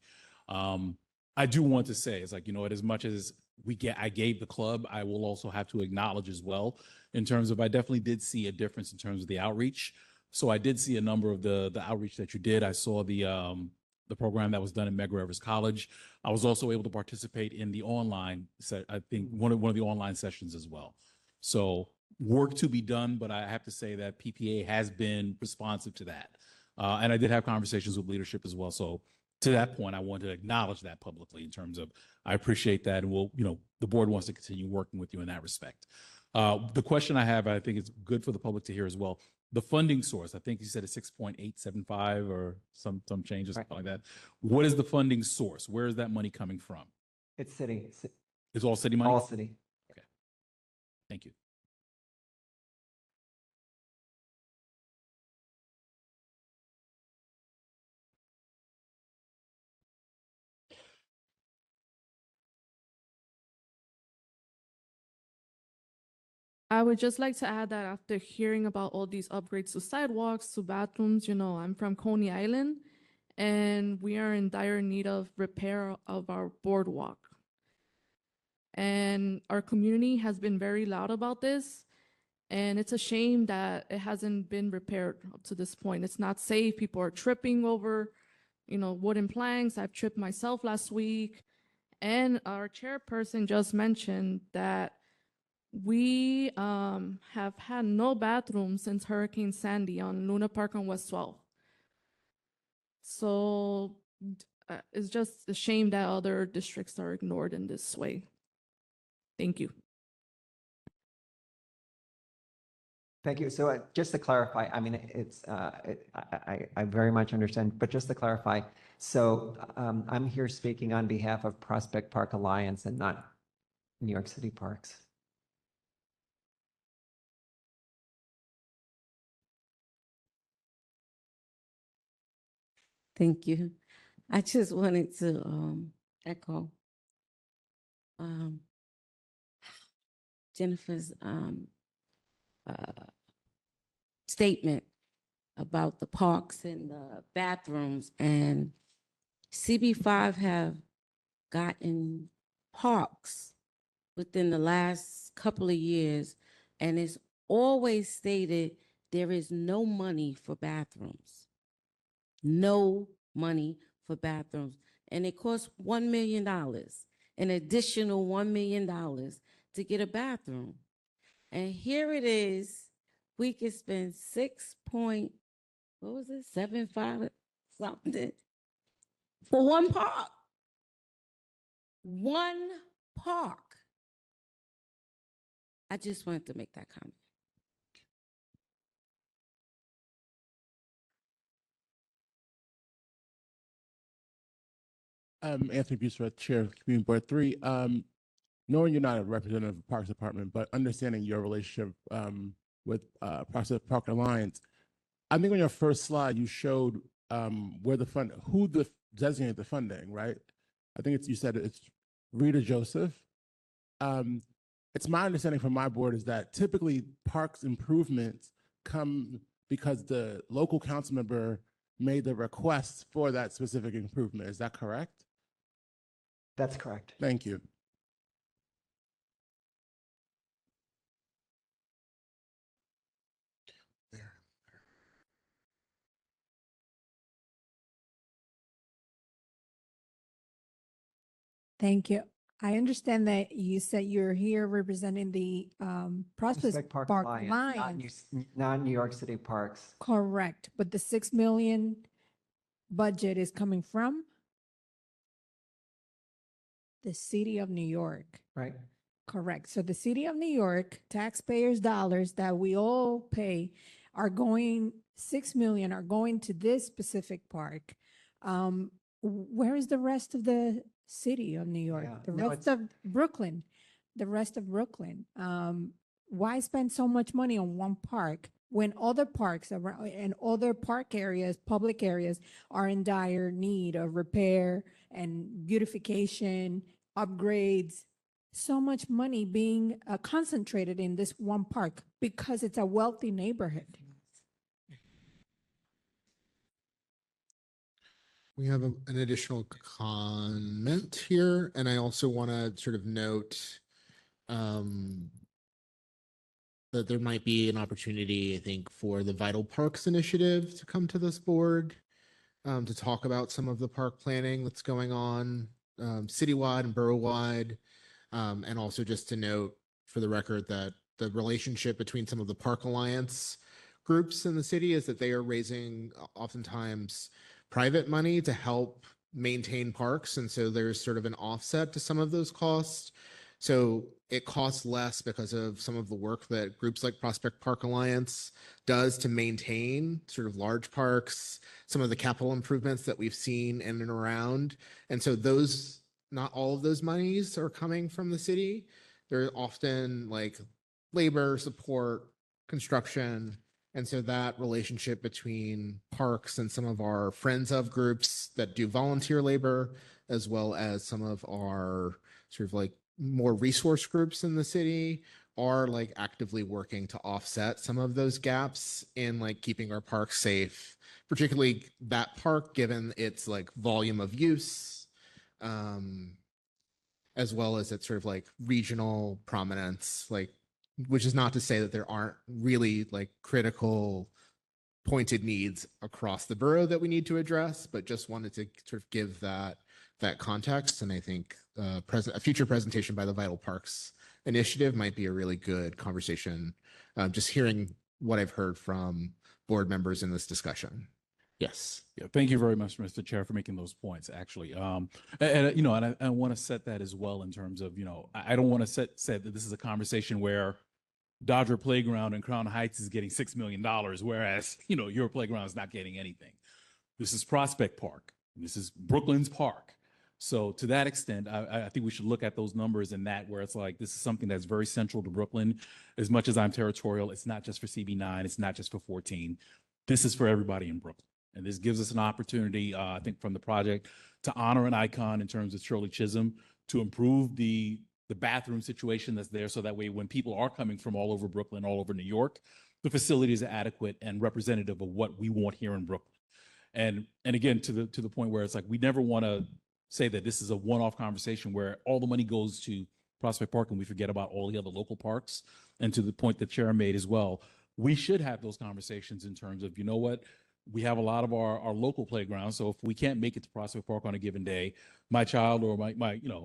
I do want to say, it's like, as much as I gave the club, I will also have to acknowledge as well, in terms of, I definitely did see a difference in terms of the outreach. So I did see a number of the outreach that you did. I saw the program that was done in Medgar Evers College. I was also able to participate in the online I think one of the online sessions as well. So work to be done, but I have to say that PPA has been responsive to that. And I did have conversations with leadership as well. So to that point, I want to acknowledge that publicly in terms of, I appreciate that. And the board wants to continue working with you in that respect. The question I have, I think it's good for the public to hear as well. The funding source, I think you said it's 6.875 or some change or something like that. What is the funding source? Where is that money coming from? It's city. It's all city money? All city. Okay. Thank you. I would just like to add that after hearing about all these upgrades to sidewalks, to bathrooms, I'm from Coney Island, and we are in dire need of repair of our boardwalk. And our community has been very loud about this, and it's a shame that it hasn't been repaired up to this point. It's not safe. People are tripping over, wooden planks. I've tripped myself last week. And our chairperson just mentioned that we have had no bathrooms since Hurricane Sandy on Luna Park on West 12th. So it's just a shame that other districts are ignored in this way. Thank you. Thank you. So just to clarify, I mean, I very much understand, but just to clarify, so I'm here speaking on behalf of Prospect Park Alliance and not New York City Parks. Thank you. I just wanted to echo Jennifer's statement about the parks and the bathrooms, and CB5 have gotten parks within the last couple of years, and it's always stated there is no money for bathrooms. No money for bathrooms. And it costs $1 million, an additional $1 million to get a bathroom. And here it is, we could spend 75 something for one park. One park. I just wanted to make that comment. Anthony Busra, Chair of Community Board 3. Knowing you're not a representative of the Parks Department, but understanding your relationship with Prospect Park Alliance, I think on your first slide you showed where who designated the funding, right? I think you said it's Rita Joseph. It's my understanding from my board is that typically parks improvements come because the local council member made the request for that specific improvement. Is that correct? That's correct. Thank you. Thank you. I understand that you said you're here representing the Prospect Park Alliance. Not New York City Parks. Correct, but the 6 million budget is coming from the city of New York. Right. Correct. So the city of New York, taxpayers' dollars that we all pay are going, 6 million are going to this specific park. Where is the rest of the city of New York? Yeah. The No, rest of Brooklyn, the rest of Brooklyn. Why spend so much money on one park when other parks around and other park areas, public areas are in dire need of repair and beautification, upgrades? So much money being concentrated in this one park because it's a wealthy neighborhood. We have an additional comment here, and I also want to sort of note that there might be an opportunity, I think, for the Vital Parks Initiative to come to this board to talk about some of the park planning that's going on citywide and borough-wide, and also just to note for the record that the relationship between some of the Park Alliance groups in the city is that they are raising oftentimes private money to help maintain parks. And so there's sort of an offset to some of those costs. So it costs less because of some of the work that groups like Prospect Park Alliance does to maintain sort of large parks, some of the capital improvements that we've seen in and around. And so those, not all of those monies are coming from the city. They're often like labor support, construction. And so that relationship between parks and some of our friends of groups that do volunteer labor, as well as some of our sort of like more resource groups in the city, are like actively working to offset some of those gaps in like keeping our parks safe, particularly that park, given its like volume of use, as well as its sort of like regional prominence, like, which is not to say that there aren't really like critical pointed needs across the borough that we need to address, but just wanted to sort of give that context. And I think a future presentation by the Vital Parks Initiative might be a really good conversation. Just hearing what I've heard from board members in this discussion. Yes. Yeah, thank you very much, Mr. Chair, for making those points, actually. And I want to set that as well in terms of, I don't want to set that this is a conversation where Dodger Playground in Crown Heights is getting $6 million, whereas, your playground is not getting anything. This is Prospect Park. This is Brooklyn's park. So to that extent, I think we should look at those numbers and that where it's like, this is something that's very central to Brooklyn. As much as I'm territorial, it's not just for CB9, it's not just for 14. This is for everybody in Brooklyn. And this gives us an opportunity, I think, from the project to honor an icon in terms of Shirley Chisholm, to improve the bathroom situation that's there, so that way when people are coming from all over Brooklyn, all over New York, the facilities are adequate and representative of what we want here in Brooklyn. And again, to the point where it's like, we never want to say that this is a one-off conversation where all the money goes to Prospect Park and we forget about all the other local parks. And to the point that Chair made as well, we should have those conversations in terms of, what, we have a lot of our local playgrounds. So if we can't make it to Prospect Park on a given day, my child or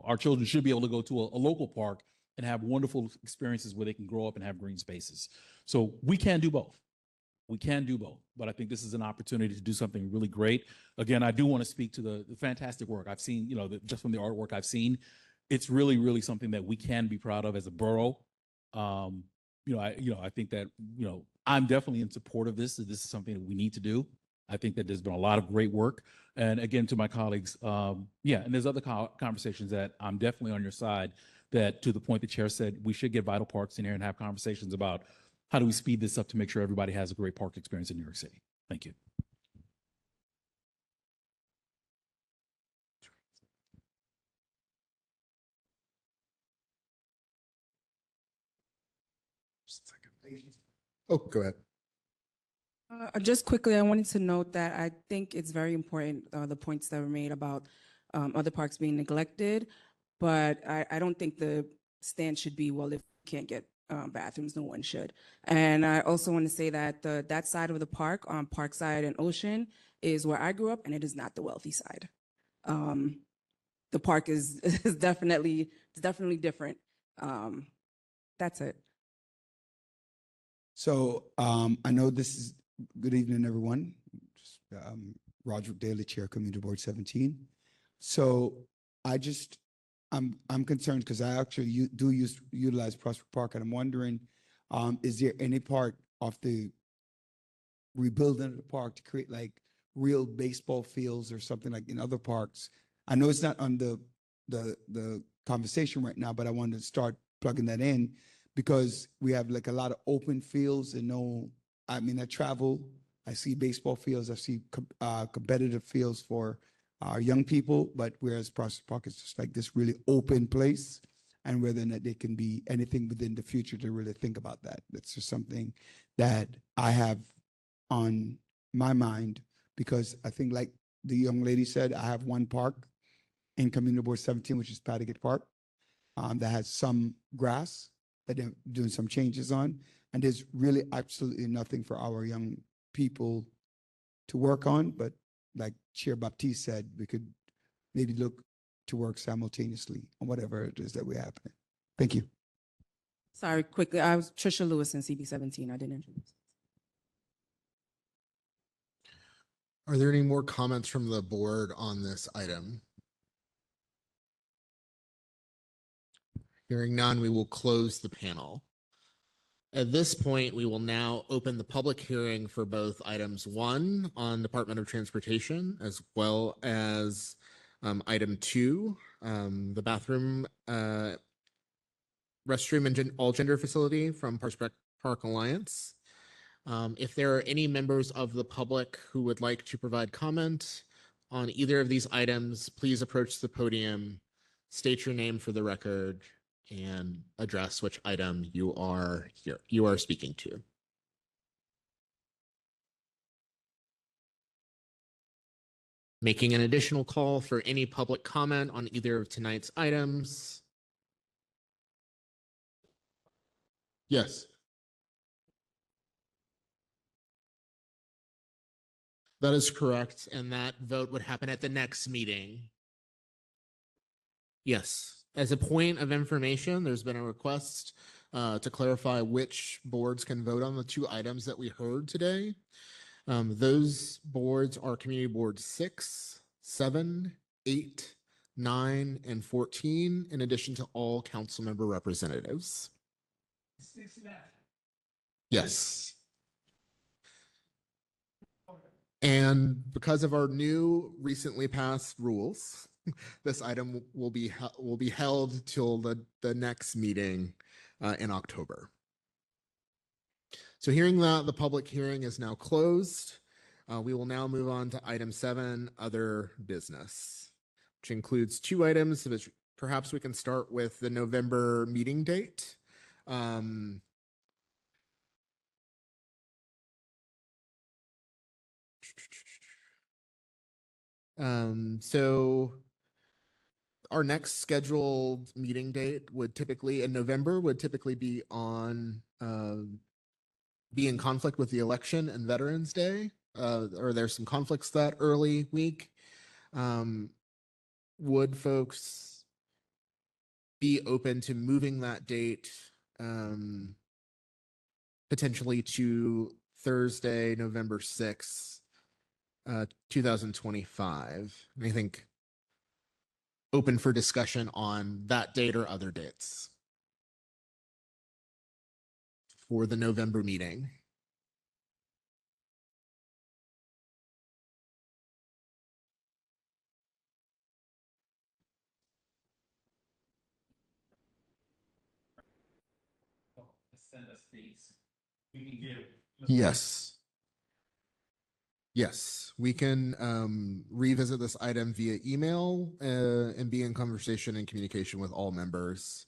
our children should be able to go to a local park and have wonderful experiences where they can grow up and have green spaces. So we can do both. We can do both, but I think this is an opportunity to do something really great. Again, I do want to speak to the fantastic work I've seen, just from the artwork I've seen. It's really, really something that we can be proud of as a borough. I think that, I'm definitely in support of this. This is something that we need to do. I think that there's been a lot of great work. And again, to my colleagues, and there's other conversations that I'm definitely on your side, that to the point the chair said, we should get Vital Parks in here and have conversations about how do we speed this up to make sure everybody has a great park experience in New York City. Thank you. Oh, go ahead. Just quickly, I wanted to note that I think it's very important, the points that were made about other parks being neglected, but I don't think the stance should be, well, if you can't get bathrooms, no one should. And I also want to say that that side of the park, on Parkside and Ocean, is where I grew up, and it is not the wealthy side. The park is definitely different. That's it. So I know this is, good evening, everyone. Roderick Daly, Chair, Community Board 17. So I'm concerned because I actually utilize Prospect Park, and I'm wondering, is there any part of the rebuilding of the park to create like real baseball fields or something like in other parks? I know it's not on the conversation right now, but I wanted to start plugging that in, because we have like a lot of open fields and I travel, I see baseball fields, I see competitive fields for our young people, but whereas Prospect Park is just like this really open place, and whether or not there can be anything within the future to really think about that. That's just something that I have on my mind, because I think like the young lady said, I have one park in Community Board 17, which is Patigate Park, that has some grass that they're doing some changes on. And there's really absolutely nothing for our young people to work on. But like Chair Baptiste said, we could maybe look to work simultaneously on whatever it is that we have. Thank you. Sorry, quickly, I was Trisha Lewis in CB 17. I didn't introduce. Are there any more comments from the board on this item? Hearing none, we will close the panel. At this point, we will now open the public hearing for both items 1 on Department of Transportation, as well as item 2, the bathroom, restroom and all gender facility from Park Alliance. If there are any members of the public who would like to provide comment on either of these items, please approach the podium, state your name for the record, and address which item you are speaking to. Making an additional call for any public comment on either of tonight's items. Yes. That is correct, and that vote would happen at the next meeting. Yes. As a point of information, there's been a request to clarify which boards can vote on the 2 items that we heard today. Those boards are Community Board 6, 7, 8, 9, and 14, in addition to all council member representatives. Yes. And because of our new recently passed rules, this item will be held till the next meeting in October. So hearing that the public hearing is now closed, we will now move on to item 7, other business, which includes 2 items, which perhaps we can start with the November meeting date. So our next scheduled meeting date would typically in November be on be in conflict with the election and Veterans Day, or there's some conflicts that early week. Would folks be open to moving that date potentially to Thursday, November 6th, 2025? I think open for discussion on that date or other dates for the November meeting. Yes. Yes, we can revisit this item via email and be in conversation and communication with all members.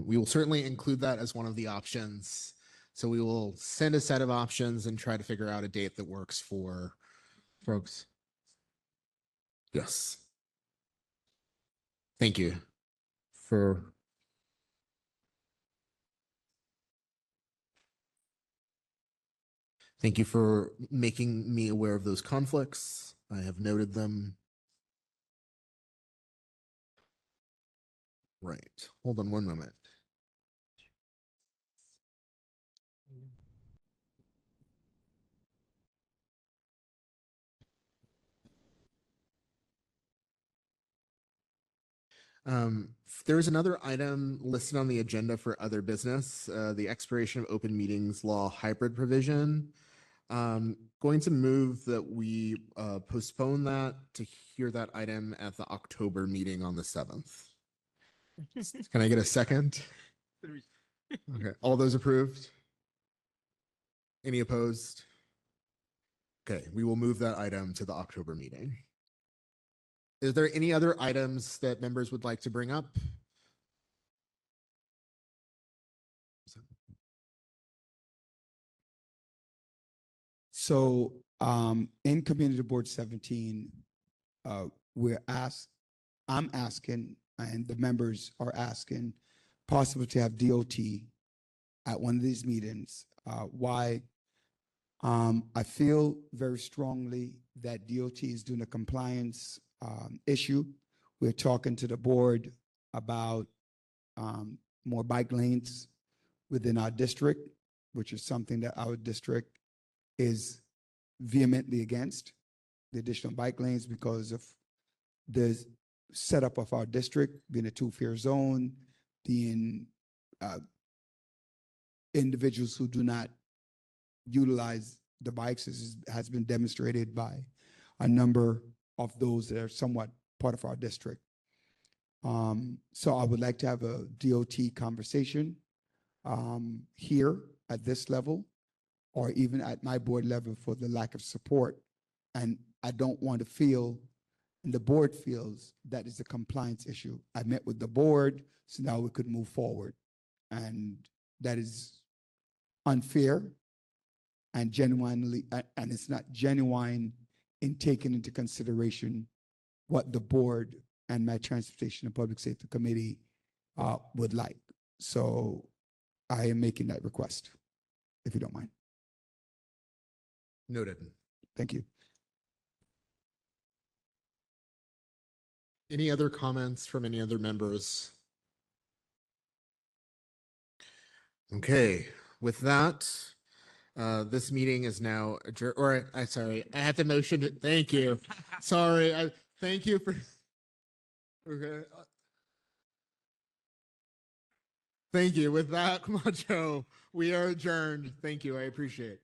We will certainly include that as one of the options. So we will send a set of options and try to figure out a date that works for folks. Yes. Thank you for making me aware of those conflicts. I have noted them. Right. Hold on one moment. There's another item listed on the agenda for other business, the expiration of open meetings law hybrid provision. Going to move that we postpone that to hear that item at the October meeting on the 7th. Can I get a second? Okay, all those approved? Any opposed? Okay, we will move that item to the October meeting. Is there any other items that members would like to bring up? So in Community Board 17, we're asked, I'm asking, and the members are asking, possible to have DOT at one of these meetings. Why? I feel very strongly that DOT is doing a compliance issue. We're talking to the board about more bike lanes within our district, which is something that our district is vehemently against, the additional bike lanes, because of the setup of our district being a two-fare zone, being individuals who do not utilize the bikes has been demonstrated by a number of those that are somewhat part of our district. So I would like to have a DOT conversation here at this level, or even at my board level, for the lack of support. And I don't want to feel, and the board feels, that is a compliance issue. I met with the board, so now we could move forward. And that is unfair and genuinely, and it's not genuine in taking into consideration what the board and my Transportation and Public Safety Committee would like. So I am making that request, if you don't mind. Noted. Thank you. Any other comments from any other members? Okay, with that, this meeting is now adjourned, or I sorry, I have to motion. Thank you. Sorry, thank you for. Okay. Thank you. With that, Camacho, we are adjourned. Thank you. I appreciate it.